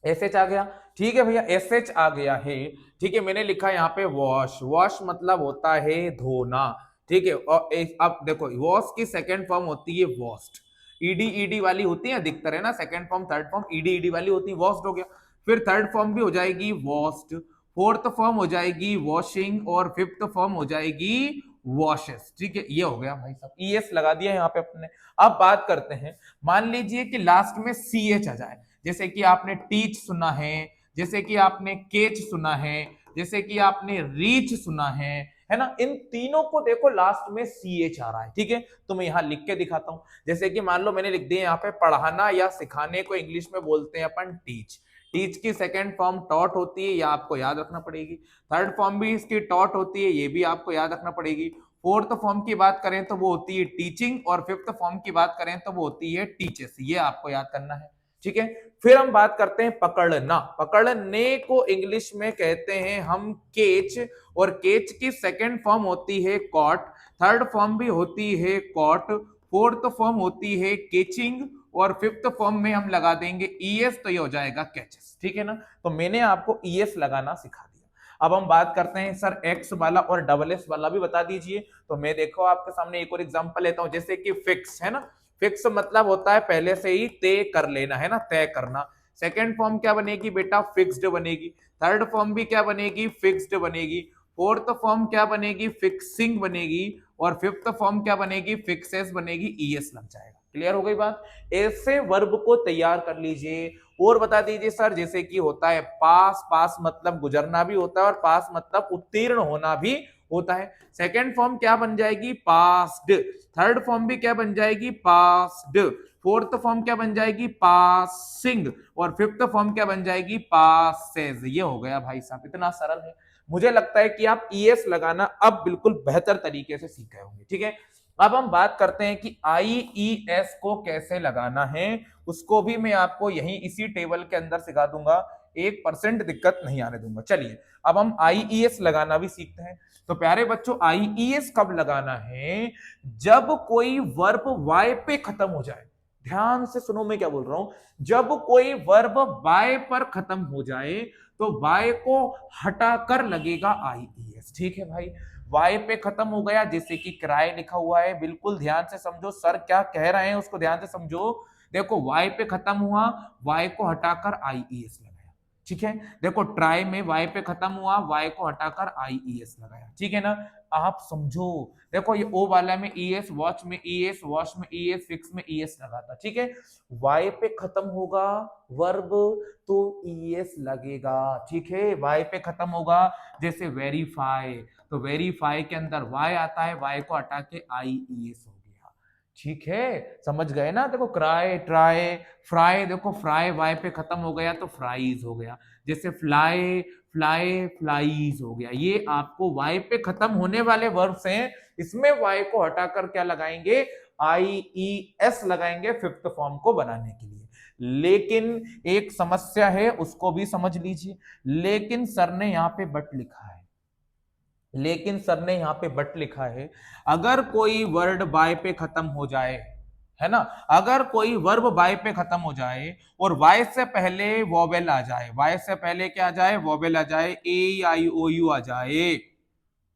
एसएच आ गया, ठीक है भैया, एसएच आ गया है, ठीक है, मैंने लिखा यहाँ पे वॉश, वॉश मतलब होता है धोना, ठीक है। और अब देखो वॉश की सेकंड फॉर्म होती है वॉस्ट, ईडी ईडी वाली होती है अधिकतर, है ना, second form third form ED ED वाली होती है, वॉस्ट हो गया। फिर थर्ड फॉर्म भी हो जाएगी वॉस्ट, फोर्थ फॉर्म हो जाएगी वॉशिंग, और फिफ्थ फॉर्म हो जाएगी वॉशेस, ठीक है। ये हो गया भाई साहब, ईएस लगा दिया यहाँ पे अपने। अब बात करते हैं, मान लीजिए कि लास्ट में सीएच आ जाए, जैसे कि आपने टीच सुना है, जैसे कि आपने केच सुना है, जैसे कि आपने रीच सुना है ना, इन तीनों को देखो लास्ट में सीएच आ रहा है, ठीक है। तो मैं यहां लिख के दिखाता हूं, जैसे कि मान लो मैंने लिख दिया यहाँ पे पढ़ाना या सिखाने को इंग्लिश में बोलते हैं अपन टीच, टीच की सेकंड फॉर्म टॉट होती है, ये आपको याद रखना पड़ेगी। थर्ड फॉर्म भी इसकी टॉट होती है, ये भी आपको याद रखना पड़ेगी। फोर्थ फॉर्म की बात करें तो वो होती है टीचिंग, और फिफ्थ फॉर्म की बात करें तो वो होती है टीचर्स, ये आपको याद करना है, ठीक है। फिर हम बात करते हैं पकड़ना, पकड़ने को इंग्लिश में कहते हैं हम केच, और केच की सेकंड फॉर्म होती है कॉट, थर्ड फॉर्म भी होती है कॉट, फोर्थ फॉर्म होती है केचिंग, और फिफ्थ फॉर्म में हम लगा देंगे ईएस, तो ये हो जाएगा कैचेस, ठीक है ना। तो मैंने आपको ईएस लगाना सिखा दिया। अब हम बात करते हैं सर एक्स वाला और डबल एस वाला भी बता दीजिए। तो मैं देखो आपके सामने एक और एग्जांपल लेता हूं, जैसे कि फिक्स, है ना, फिक्स मतलब होता है पहले से ही तय कर लेना, है ना, तय करना। सेकंड फॉर्म क्या बनेगी बेटा, फिक्स्ड बनेगी। थर्ड फॉर्म भी क्या बनेगी, फिक्स्ड बनेगी। फोर्थ फॉर्म क्या बनेगी, फिक्सिंग बनेगी। और फिफ्थ फॉर्म क्या बनेगी, फिक्सेस बनेगी, ईएस लग जाएगा। क्लियर हो गई बात। ऐसे वर्ब को तैयार कर लीजिए। और बता दीजिए सर, जैसे कि होता है पास, पास मतलब गुजरना भी होता है, और पास मतलब उत्तीर्ण होना भी होता है। सेकंड फॉर्म क्या बन जाएगी, पास्ड। थर्ड फॉर्म भी क्या बन जाएगी, पास्ड। फोर्थ फॉर्म क्या बन जाएगी, पासिंग। और फिफ्थ फॉर्म क्या बन जाएगी, पासेज। ये हो गया भाई साहब, इतना सरल है। मुझे लगता है कि आप ईएस लगाना अब बिल्कुल बेहतर तरीके से सीख गए होंगे, ठीक है। अब हम बात करते हैं कि आईईएस को कैसे लगाना है, उसको भी मैं आपको यही इसी टेबल के अंदर सिखा दूंगा, 1% दिक्कत नहीं आने दूंगा। चलिए अब हम आईईएस लगाना भी सीखते हैं। तो प्यारे बच्चों, आईईएस कब लगाना है, जब कोई वर्ब वाई पे खत्म हो जाए। ध्यान से सुनो मैं क्या बोल रहा हूं, जब कोई वर्ब वाई पर खत्म हो जाए तो वाई को हटाकर लगेगा आईईएस, ठीक है भाई। वाई पे खत्म हो गया, जैसे कि किराए लिखा हुआ है, बिल्कुल ध्यान से समझो सर क्या कह रहे हैं, उसको ध्यान से समझो। देखो वाई पे खत्म हुआ, वाई को हटाकर आईईएस लगाया, ठीक है। देखो ट्राई में वाई पे खत्म हुआ, वाई को हटाकर आईईएस लगाया, ठीक है ना। आप समझो, देखो ये ओ वाला में ईएस, वॉच में ईएस, वॉश में ईएस, फिक्स में ईएस लगा था, ठीक है। वाई पे खत्म होगा वर्ब तो ईएस लगेगा, ठीक है। वाई पे खत्म होगा, जैसे वेरीफाई, तो वेरीफाई के अंदर वाई आता है, वाई को हटा के आईईएस हो गया, ठीक है। समझ गए ना। देखो क्राई, ट्राई, फ्राई, देखो फ्राई वाई पे खत्म हो गया तो फ्राइज हो गया। जैसे फ्लाई, फ्लाई, फ्लाईज हो गया। ये आपको वाई पे खत्म होने वाले वर्ब्स हैं, इसमें वाई को हटाकर क्या लगाएंगे, आईईएस लगाएंगे फिफ्थ फॉर्म को बनाने के लिए। लेकिन एक समस्या है, उसको भी समझ लीजिए। लेकिन सर ने यहाँ पे बट लिखा है, लेकिन सर ने यहाँ पे बट लिखा है, अगर कोई वर्ड बाय पे खत्म हो जाए, है ना, अगर कोई वर्ब बाय पे खत्म हो जाए और वाई से पहले वोवेल आ जाए, वाई से पहले क्या आ जाए, वोवेल आ जाए, ए आई ओ यू आ जाए,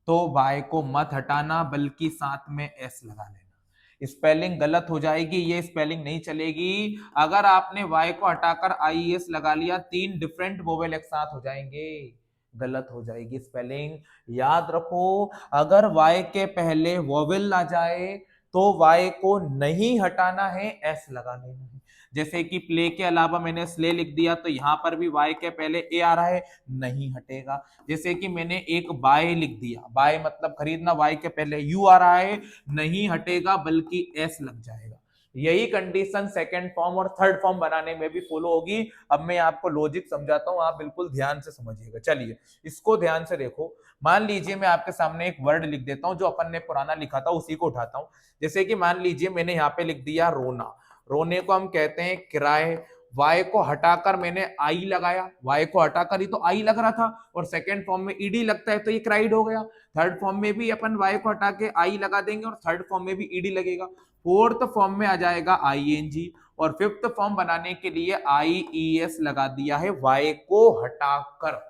तो वाई को मत हटाना बल्कि साथ में एस लगा लेना। स्पेलिंग गलत हो जाएगी, ये स्पेलिंग नहीं चलेगी। अगर आपने वाई को हटाकर आई एस लगा लिया, 3 डिफरेंट वोवेल एक साथ हो जाएंगे, गलत हो जाएगी स्पेलिंग। याद रखो, अगर वाई के पहले वोवेल आ जाए तो वाई को नहीं हटाना है, एस लगा लेना है। जैसे कि प्ले के अलावा मैंने स्ले लिख दिया, तो यहां पर भी वाई के पहले ए आ रहा है, नहीं हटेगा। जैसे कि मैंने एक बाय लिख दिया, बाय मतलब खरीदना, वाई के पहले यू आ रहा है, नहीं हटेगा बल्कि एस लग जाएगा। यही कंडीशन सेकंड फॉर्म और थर्ड फॉर्म बनाने में भी फॉलो होगी। अब मैं आपको लॉजिक समझाता हूं, आप बिल्कुल ध्यान से समझिएगा। चलिए इसको ध्यान से देखो। मान लीजिए मैं आपके सामने एक वर्ड लिख देता हूं, जो अपन ने पुराना लिखा था उसी को उठाता हूं। जैसे कि मान लीजिए मैंने यहाँ पे लिख दिया रोना, रोने को हम कहते हैं किराए, वाई को हटाकर मैंने आई लगाया, वाई को हटाकर ही तो आई लग रहा था, और सेकंड फॉर्म में ईडी लगता है तो ये क्राइड हो गया। थर्ड फॉर्म में भी अपन वाई को हटा के आई लगा देंगे और थर्ड फॉर्म में भी ईडी लगेगा। फोर्थ फॉर्म में आ जाएगा आईएनजी, और फिफ्थ फॉर्म बनाने के लिए आईईएस लगा दिया है वाई को हटाकर।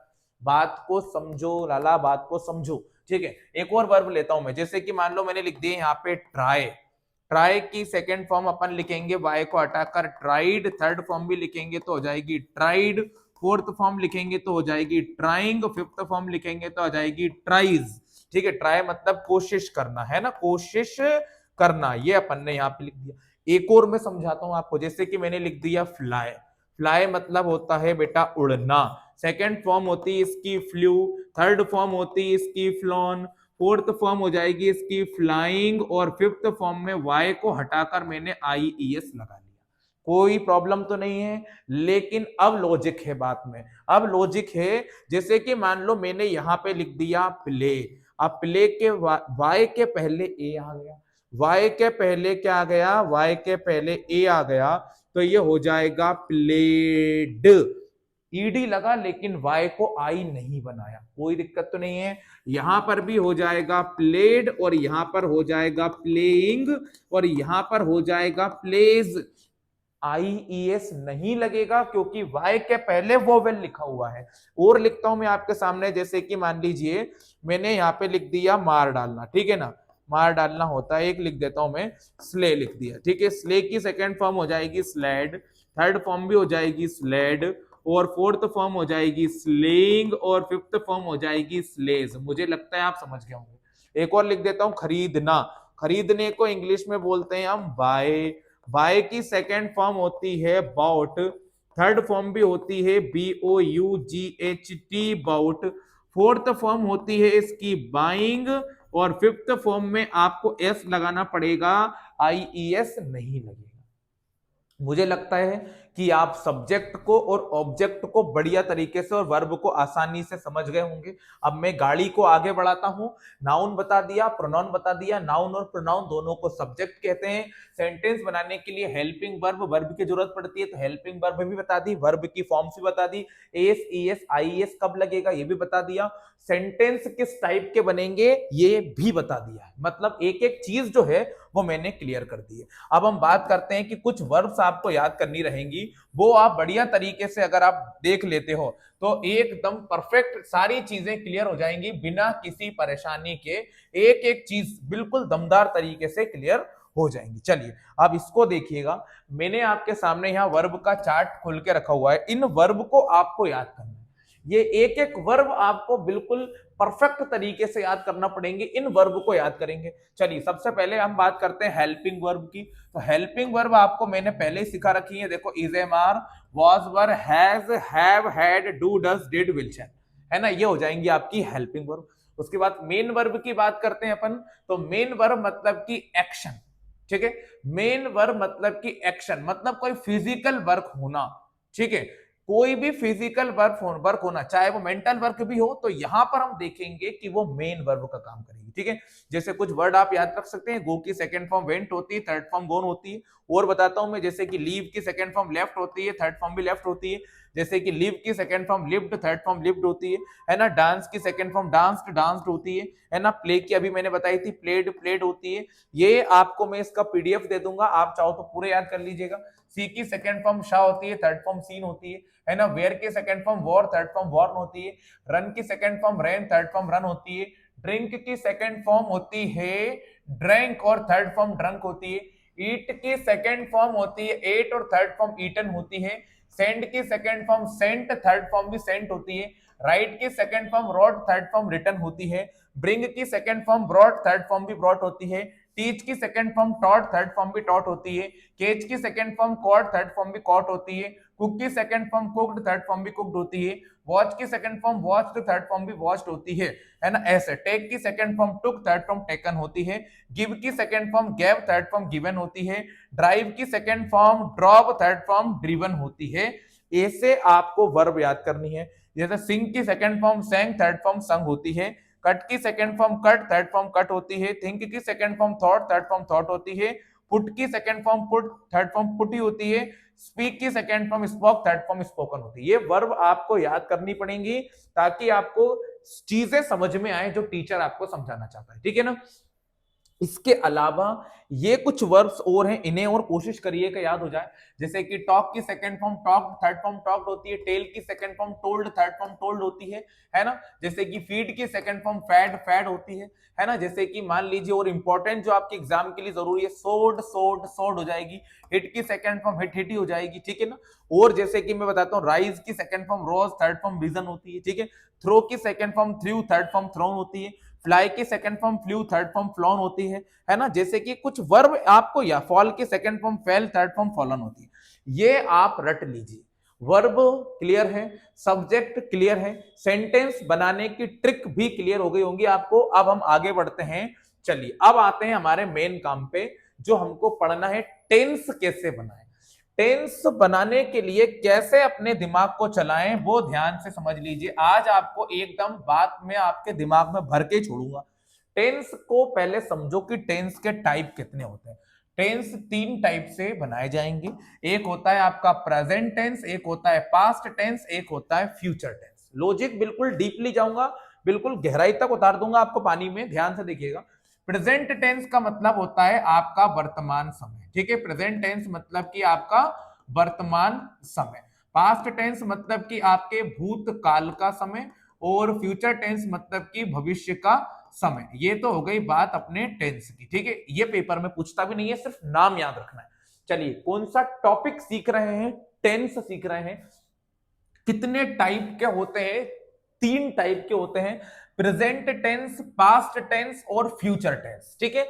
बात को समझो लाला, बात को समझो, ठीक है। एक और वर्ब लेता हूं मैं, जैसे कि मान लो मैंने लिख दिया यहाँ पे ट्राई, ट्राई की सेकेंड फॉर्म अपन लिखेंगे वाई को हटाकर ट्राइड, थर्ड फॉर्म भी लिखेंगे तो हो जाएगी ट्राइड, फोर्थ फॉर्म लिखेंगे तो हो जाएगी ट्राइंग, फिफ्थ फॉर्म लिखेंगे तो आ जाएगी ट्राइज, ठीक है। ट्राई मतलब कोशिश करना है ना, कोशिश करना, ये अपन ने यहाँ पे लिख दिया। एक और मैं समझाता हूं आपको, जैसे कि मैंने लिख दिया फ्लाई, फ्लाई मतलब होता है बेटा उड़ना, सेकेंड फॉर्म होती है इसकी फ्लू, थर्ड फॉर्म होती है इसकी फ्लॉन, फोर्थ फॉर्म हो जाएगी इसकी फ्लाइंग, और फिफ्थ फॉर्म में वाई को हटाकर मैंने आईईएस लगा लिया। कोई प्रॉब्लम तो नहीं है, लेकिन अब लॉजिक है बात में, अब लॉजिक है। जैसे कि मान लो मैंने यहां पे लिख दिया प्ले, अब प्ले के वाई के पहले ए आ गया, वाई के पहले क्या आ गया, वाई के पहले ए आ गया, तो ये हो जाएगा प्लेड, ईडी लगा लेकिन वाई को आई नहीं बनाया, कोई दिक्कत तो नहीं है। यहां पर भी हो जाएगा प्लेड, और यहां पर हो जाएगा प्लेइंग, और यहां पर हो जाएगा प्लेज, आईईएस नहीं लगेगा क्योंकि वाई के पहले वोवेल लिखा हुआ है। और लिखता हूं मैं आपके सामने, जैसे कि मान लीजिए मैंने यहाँ पे लिख दिया मार डालना, ठीक है ना, मार डालना होता है, एक लिख देता हूं मैं स्ले लिख दिया, ठीक है। स्ले की सेकेंड फॉर्म हो जाएगी स्लेड, थर्ड फॉर्म भी हो जाएगी स्लेड, और फोर्थ फॉर्म हो जाएगी स्लेइंग, और फिफ्थ फॉर्म हो जाएगी स्लेज। मुझे लगता है आप समझ गए होंगे। एक और लिख देता हूं खरीदना, खरीदने को इंग्लिश में बोलते हैं हम बाय, बाय की सेकेंड फॉर्म होती है बाउट, थर्ड फॉर्म भी होती है BOUGHT बाउट, फोर्थ फॉर्म होती है इसकी बाइंग, और फिफ्थ फॉर्म में आपको एस लगाना पड़ेगा, आईईएस नहीं लगेगा। मुझे लगता है कि आप सब्जेक्ट को और ऑब्जेक्ट को बढ़िया तरीके से और वर्ब को आसानी से समझ गए होंगे। अब मैं गाड़ी को आगे बढ़ाता हूं, नाउन बता दिया, प्रोनाउन बता दिया, नाउन और प्रोनाउन दोनों को सब्जेक्ट कहते हैं। सेंटेंस बनाने के लिए हेल्पिंग वर्ब, वर्ब की जरूरत पड़ती है तो हेल्पिंग वर्ब भी बता दी, वर्ब की फॉर्म्स भी बता दी, एस ईएस आईएस कब लगेगा ये भी बता दिया, सेंटेंस किस टाइप के बनेंगे ये भी बता दिया है। मतलब एक एक चीज जो है वो मैंने क्लियर कर दी है। अब हम बात करते हैं कि कुछ वर्ब्स आपको याद करनी रहेंगी, वो आप बढ़िया तरीके से अगर आप देख लेते हो तो एकदम परफेक्ट सारी चीजें क्लियर हो जाएंगी बिना किसी परेशानी के, एक एक चीज बिल्कुल दमदार तरीके से क्लियर हो जाएंगी। चलिए अब इसको देखिएगा, मैंने आपके सामने यहाँ वर्ब का चार्ट खोल के रखा हुआ है, इन वर्ब को आपको याद करना है। ये एक एक वर्ब आपको बिल्कुल परफेक्ट तरीके से याद करना पड़ेंगे, इन वर्ब को याद करेंगे। चलिए सबसे पहले हम बात करते हैं हेल्पिंग वर्ब की। तो हेल्पिंग वर्ब आपको मैंने पहले ही सिखा रखी है, देखो is, am, are, was, were, has, have, had, do, does, did, will, shall, है ना, ये हो जाएंगी आपकी हेल्पिंग वर्ब। उसके बाद मेन वर्ब की बात करते हैं अपन, तो मेन वर्ब मतलब की एक्शन, ठीक है। मेन वर्ब मतलब की एक्शन मतलब कोई फिजिकल वर्क होना, ठीक है। कोई भी फिजिकल वर्क होना, चाहे वो मेंटल वर्क भी हो, तो यहां पर हम देखेंगे कि वो मेन वर्ब का काम करेगी, ठीक है। जैसे कुछ वर्ड आप याद रख सकते हैं, गो की सेकंड फॉर्म वेंट होती है, थर्ड फॉर्म गोन होती है। और बताता हूं मैं, जैसे कि लीव की सेकंड फॉर्म लेफ्ट होती है, थर्ड फॉर्म भी लेफ्ट होती है। जैसे कि लिव की second form lived, third form lived होती है ना। डांस की सेकंड फॉर्म डांस्ड, डांस्ड होती है ना। प्ले की अभी मैंने बताई थी, प्लेड, प्लेड होती है। ये आपको मैं इसका पीडीएफ दे दूंगा, आप चाहो तो पूरे याद कर लीजिएगा। सी की सेकंड फॉर्म शाह होती है, थर्ड फॉर्म सीन होती है ना। वेयर की second form wore, third form worn होती है। रन की second form ran, third form run होती है। ड्रिंक की सेकंड फॉर्म होती है ड्रैंक, और थर्ड फॉर्म ड्रंक होती है। ईट की सेकंड फॉर्म होती है एट, और थर्ड फॉर्म ईटन होती है। सेंड की second form sent, third form भी सेंट होती है। राइट की second form wrote, third form written होती है। ब्रिंग की second form brought, third form भी ब्रॉट होती है। टीच की second form taught, third form भी टॉट होती है। केच की second form caught, third form भी कॉट होती है। कुक की second form cooked, third form भी कुक्ड होती है। वॉच की second form watched, third form भी वॉच्ड होती है ना। ऐसे टेक की सेकंड फॉर्म टुक, थर्ड फॉर्म टेकन होती है। गिव की second form gave, third form given होती है। ड्राइव की second form drop, third form driven होती है। ऐसे आपको वर्ब याद करनी है। जैसे सिंग की second form sang, third form sung होती है। कट की second form cut, third form cut होती है। थिंक की second form thought, third form thought होती है। पुट की second form put, third form put ही होती है। स्पीक की second form spoke, third form spoken होती है। ये वर्ब आपको याद करनी पड़ेंगी ताकि आपको चीजें समझ में आए जो टीचर आपको समझाना चाहता है, ठीक है ना। इसके अलावा ये कुछ वर्ब्स और हैं, इन्हें और कोशिश करिए कि याद हो जाए। जैसे कि टॉक की second form talk, third form talked होती है। टेल की second form told, third form told होती है ना। जैसे कि फीड की सेकंड फॉर्म फैड, फैड होती है ना। जैसे कि मान लीजिए और इंपॉर्टेंट जो आपके एग्जाम के लिए जरूरी है, सोड, सोड, सोड हो जाएगी। हिट की सेकंड फॉर्म हिट, हिट ही हो जाएगी, ठीक है ना। और जैसे कि मैं बताता हूँ, राइज की second form rose, third form risen होती है, ठीक है। थ्रो की second form threw, third form thrown होती है। फ्लाई की second form flew, third form flown होती है ना। जैसे कि कुछ वर्ब आपको, या फॉल की second form fail, third form fallen होती है। ये आप रट लीजिए। वर्ब क्लियर है, सब्जेक्ट क्लियर है, सेंटेंस बनाने की ट्रिक भी क्लियर हो गई होंगी आपको। अब हम आगे बढ़ते हैं। चलिए अब आते हैं हमारे मेन काम पे, जो हमको पढ़ना है टेंस कैसे बनाएं। टेंस बनाने के लिए कैसे अपने दिमाग को चलाएं वो ध्यान से समझ लीजिए। आज आपको एकदम बात में आपके दिमाग में भर के छोड़ूंगा। टेंस को पहले समझो कि टेंस के टाइप कितने होते हैं। टेंस तीन टाइप से बनाए जाएंगे। एक होता है आपका प्रेजेंट टेंस, एक होता है पास्ट टेंस, एक होता है फ्यूचर टेंस। लॉजिक बिल्कुल डीपली जाऊंगा, बिल्कुल गहराई तक उतार दूंगा आपको पानी में, ध्यान से देखिएगा। प्रेजेंट टेंस का मतलब होता है आपका वर्तमान समय, ठीक है। प्रेजेंट टेंस मतलब कि आपका वर्तमान समय। पास्ट टेंस मतलब कि आपके भूतकाल का समय। और फ्यूचर टेंस मतलब कि भविष्य का समय। ये तो हो गई बात अपने टेंस की, ठीक है। ये पेपर में पूछता भी नहीं है, सिर्फ नाम याद रखना है। चलिए कौन सा टॉपिक सीख रहे हैं, टेंस सीख रहे हैं। कितने टाइप के होते हैं, तीन टाइप के होते हैं। प्रेजेंट टेंस, पास्ट टेंस और फ्यूचर टेंस, ठीक है।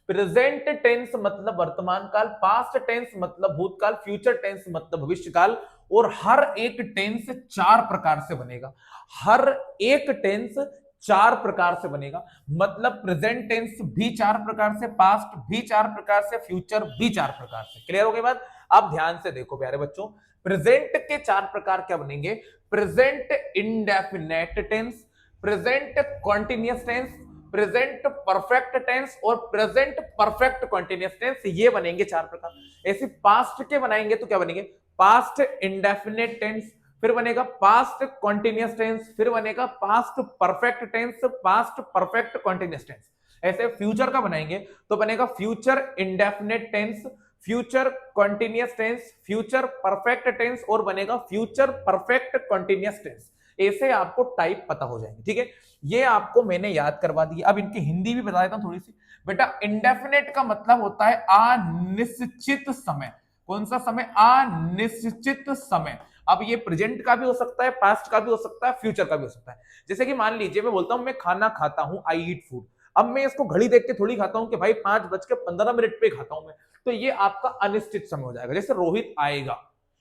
प्रेजेंट टेंस मतलब वर्तमान काल, पास्ट टेंस मतलब भूतकाल, फ्यूचर टेंस मतलब भविष्य काल। और हर एक टेंस चार प्रकार से बनेगा। हर एक टेंस चार प्रकार से बनेगा। मतलब प्रेजेंट टेंस भी चार प्रकार से, पास्ट भी चार प्रकार से, फ्यूचर भी चार प्रकार से। क्लियर हो गई बात। अब ध्यान से देखो प्यारे बच्चों, प्रेजेंट के चार प्रकार क्या बनेंगे। Present indefinite tense, present continuous tense, present perfect tense और प्रेजेंट परफेक्ट कॉन्टिन्यूअस टेंस। ये बनेंगे चार प्रकार। ऐसे पास्ट के बनाएंगे तो क्या बनेंगे, पास्ट इंडेफिनेट टेंस, फिर बनेगा पास्ट कॉन्टिन्यूअस टेंस, फिर बनेगा past perfect tense, past perfect continuous tense. ऐसे फ्यूचर का बनाएंगे तो बनेगा future indefinite tense, future continuous tense, future perfect tense और बनेगा फ्यूचर परफेक्ट कॉन्टिन्यूअस टेंस। ऐसे आपको टाइप पता हो जाएंगे, ठीक है। ये आपको मैंने याद करवा दी। अब इनकी हिंदी भी बता देता हूं थोड़ी सी। बेटा इंडेफिनेट का मतलब होता है अनिश्चित समय। कौन सा समय, अनिश्चित समय। अब ये प्रेजेंट का भी हो सकता है, पास्ट का भी हो सकता है, फ्यूचर का भी हो सकता है। जैसे कि मान लीजिए मैं बोलता हूं मैं खाना खाता हूं, आई ईट फूड। अब मैं इसको घड़ी देख के थोड़ी खाता हूं कि भाई 5:15 पे खाता हूं मैं। तो ये आपका अनिश्चित समय हो जाएगा। जैसे रोहित आएगा,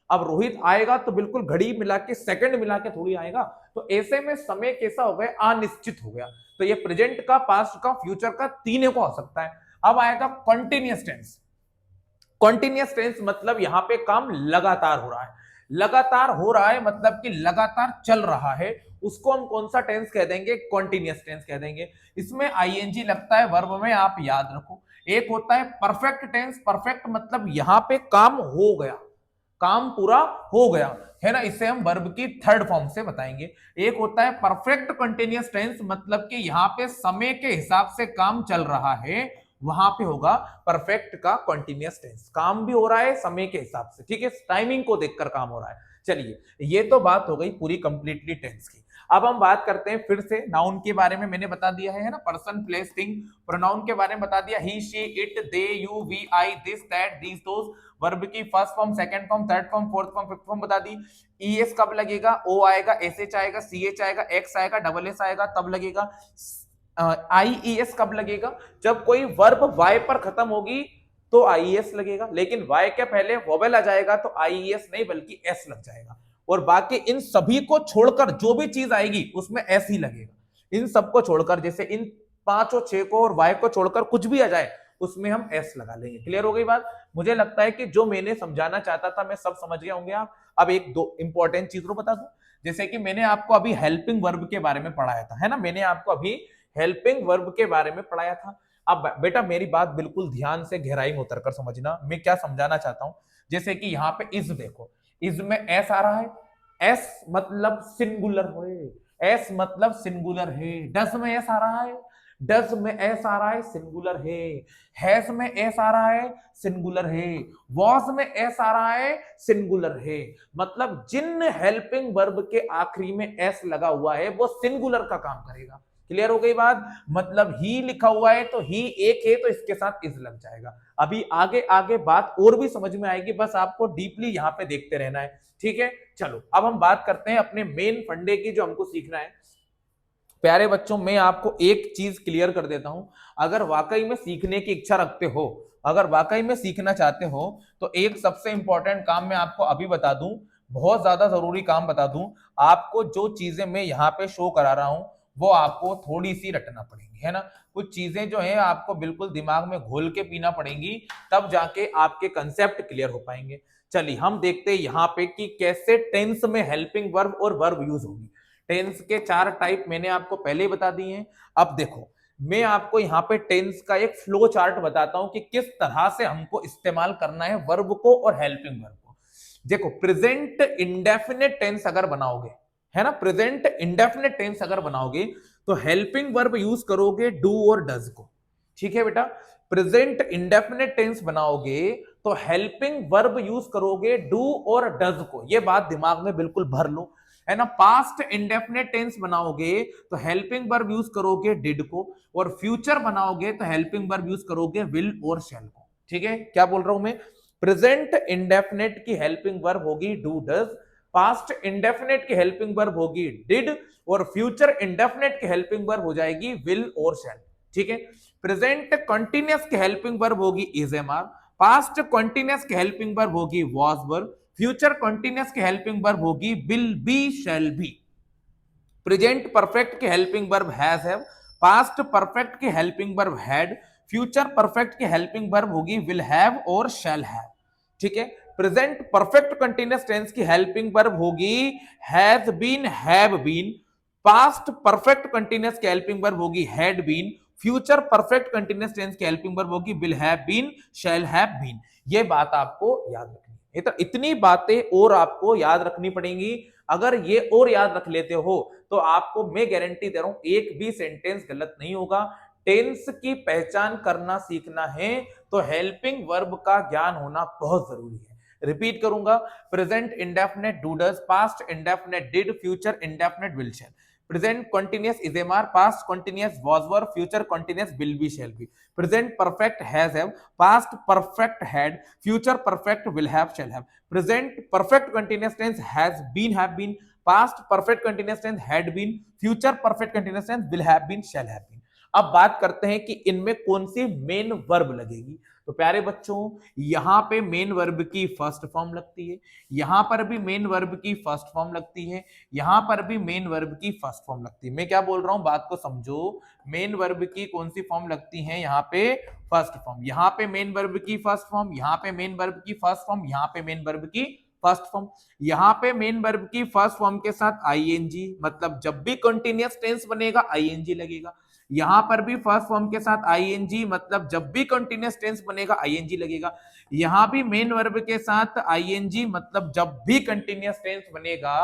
अब रोहित आएगा तो बिल्कुल घड़ी मिला के सेकंड मिला के थोड़ी आएगा। तो ऐसे में समय कैसा हो गया, अनिश्चित हो गया। तो ये प्रेजेंट का, पास्ट का, फ्यूचर का, तीनों का हो सकता है। अब आएगा कॉन्टिन्यूअस टेंस। कॉन्टिन्यूअस टेंस मतलब यहां पे काम लगातार हो रहा है। लगातार हो रहा है मतलब कि लगातार चल रहा है। उसको हम कौन सा टेंस कह देंगे, कॉन्टिन्यूअस टेंस कह देंगे। इसमें आईएनजी लगता है वर्ब में, आप याद रखो। एक होता है परफेक्ट टेंस। परफेक्ट मतलब यहां पे काम हो गया, काम पूरा हो गया, है ना। इसे हम वर्ब की थर्ड फॉर्म से बताएंगे। एक होता है परफेक्ट कंटिन्यूअस टेंस, मतलब कि यहां पे समय के हिसाब से काम चल रहा है, वहां पे होगा परफेक्ट का कंटिन्यूअस टेंस। काम भी हो रहा है समय के हिसाब से, ठीक है, टाइमिंग को देखकर काम हो रहा है। चलिए ये तो बात हो गई पूरी कंप्लीटली टेंस की। अब हम बात करते हैं फिर से नाउन के बारे में। मैंने बता दिया है ना, पर्सन प्लेस थिंग। प्रोनाउन के बारे में बता दिया, he she it they you we I this that these those. Verb की first form, second form, third form, fourth form, fifth form बता दी। ईएस कब लगेगा, ओ आएगा, एस एच आएगा, सी एच आएगा, एक्स आएगा, डबल एस आएगा तब लगेगा। आईईएस कब लगेगा, जब कोई वर्ब वाई पर खत्म होगी तो आईएस लगेगा। लेकिन वाई के पहले वोवेल आ जाएगा तो आईएस नहीं बल्कि एस लग जाएगा। और बाकी इन सभी को छोड़कर जो भी चीज आएगी उसमें एस ही लगेगा। इन सबको छोड़कर, जैसे इन पांचों, छह को और वाई को छोड़कर कुछ भी आ जाए उसमें हम एस लगा लेंगे। क्लियर हो गई बात। मुझे लगता है कि जो मैंने समझाना चाहता था मैं सब समझ गया होंगे आप। अब एक दो इंपॉर्टेंट चीजों बता दूं। जैसे कि मैंने आपको अभी हेल्पिंग वर्ब के बारे में पढ़ाया था, है ना। मैंने आपको अभी हेल्पिंग वर्ब के बारे में पढ़ाया था। अब बेटा मेरी बात बिल्कुल ध्यान से गहराई में उतर कर समझना, मैं क्या समझाना चाहता हूं। जैसे कि यहाँ पे इज देखो, इज में एस आ रहा है, एस मतलब सिंगुलर है, एस मतलब सिंगुलर है। डस में एस आ रहा है, डस में एस आ रहा है, सिंगुलर है। हैज में एस आ रहा है, सिंगुलर है। वॉज में एस आ रहा है, सिंगुलर है। मतलब जिन हेल्पिंग वर्ब के आखिरी में एस लगा हुआ है वो सिंगुलर का काम करेगा। क्लियर हो गई बात। मतलब ही लिखा हुआ है तो ही एक है तो इसके साथ इज लग जाएगा। अभी आगे आगे बात और भी समझ में आएगी, बस आपको डीपली यहां पे देखते रहना है। ठीक है, चलो अब हम बात करते हैं अपने मेन फंडे की जो हमको सीखना है। प्यारे बच्चों, मैं आपको एक चीज क्लियर कर देता हूं, अगर वाकई में सीखने की इच्छा रखते हो, अगर वाकई में सीखना चाहते हो, तो एक सबसे इंपॉर्टेंट काम मैं आपको अभी बता दूं, बहुत ज्यादा जरूरी काम बता दूं। आपको जो चीजें मैं यहाँ पे शो करा रहा हूं वो आपको थोड़ी सी रटना पड़ेगी, है ना। कुछ चीजें जो है आपको बिल्कुल दिमाग में घोल के पीना पड़ेंगी, तब जाके आपके कंसेप्ट क्लियर हो पाएंगे। चलिए हम देखते हैं यहाँ पे कि कैसे टेंस में हेल्पिंग वर्ब और वर्ब यूज होगी। टेंस के 4 टाइप मैंने आपको पहले ही बता दिए हैं। अब देखो, मैं आपको यहाँ पे टेंस का एक फ्लो चार्ट बताता हूं कि किस तरह से हमको इस्तेमाल करना है वर्ब को और हेल्पिंग वर्ब को। देखो, प्रेजेंट इंडेफिनिट टेंस अगर बनाओगे, है ना, प्रेजेंट इंडेफिनिट टेंस अगर बनाओगे तो हेल्पिंग वर्ब यूज करोगे डू और डज को। ठीक है बेटा, प्रेजेंट इंडेफिनिट टेंस बनाओगे तो हेल्पिंग वर्ब यूज करोगे डू और डज को। ये बात दिमाग में बिल्कुल भर लो, है ना। पास्ट इंडेफिनिट टेंस बनाओगे तो हेल्पिंग वर्ब यूज करोगे डिड को, और फ्यूचर बनाओगे तो हेल्पिंग वर्ब यूज करोगे विल और शैल को। ठीक है, क्या बोल रहा हूं मैं, प्रेजेंट इंडेफिनिट की हेल्पिंग वर्ब होगी डू डज, पास्ट इंडेफिनिट की हेल्पिंग वर्ब होगी डिड, और फ्यूचर इंडेफिनिट की हेल्पिंग वर्ब हो जाएगी विल और शैल। ठीक है, प्रेजेंट कंटिन्यूअस की हेल्पिंग वर्ब होगी is am are, past continuous की हेल्पिंग वर्ब होगी वाज वर्ब, फ्यूचर कंटिन्यूअस की हेल्पिंग वर्ब होगी will be shall be. Present perfect की helping verb has have, past perfect की helping verb had, future perfect की helping verb होगी will have और shall have. ठीक है, प्रेजेंट परफेक्ट कंटिन्यूअस टेंस की हेल्पिंग वर्ब होगी has been have been, past perfect continuous की हेल्पिंग वर्ब होगी had been, future perfect continuous tense की हेल्पिंग वर्ब होगी will have been shall have been. ये बात आपको याद रखनी है। तो इतनी बातें और आपको याद रखनी पड़ेंगी। अगर ये और याद रख लेते हो तो आपको मैं गारंटी दे रहा हूं एक भी सेंटेंस गलत नहीं होगा। टेंस की पहचान करना सीखना है तो हेल्पिंग वर्ब का ज्ञान होना बहुत जरूरी है। रिपीट करूंगा, present indefinite do does, past indefinite did, future indefinite will shall, present continuous is am are, past continuous was were, future continuous will be shall be, present perfect has have, past perfect had, future perfect will have shall have, present perfect continuous tense has been have been, past perfect continuous tense had been, future perfect continuous tense will have been shall have been. अब बात करते हैं कि इनमें कौन सी main verb लगेगी। तो प्यारे बच्चों, यहां पे मेन वर्ब की फर्स्ट फॉर्म लगती है, यहां पर भी मेन वर्ब की फर्स्ट फॉर्म लगती है, यहां पर भी मेन वर्ब की फर्स्ट फॉर्म लगती है। मैं क्या बोल रहा हूं, बात को समझो। मेन वर्ब की कौन सी फॉर्म लगती है, यहाँ पे फर्स्ट फॉर्म, यहाँ पे मेन वर्ब की फर्स्ट फॉर्म, यहाँ पे मेन वर्ब की फर्स्ट फॉर्म, यहाँ पे मेन वर्ब की फर्स्ट फॉर्म। यहाँ पे मेन वर्ब की फर्स्ट फॉर्म के साथ आईएनजी, मतलब जब भी कंटीन्यूअस टेंस बनेगा आईएनजी लगेगा। यहां पर भी फर्स्ट फॉर्म के साथ आईएनजी, मतलब जब भी कंटीन्यूअस टेंस बनेगा आईएनजी लगेगा। यहां भी मेन वर्ब के साथ आईएनजी, मतलब जब भी कंटीन्यूअस टेंस बनेगा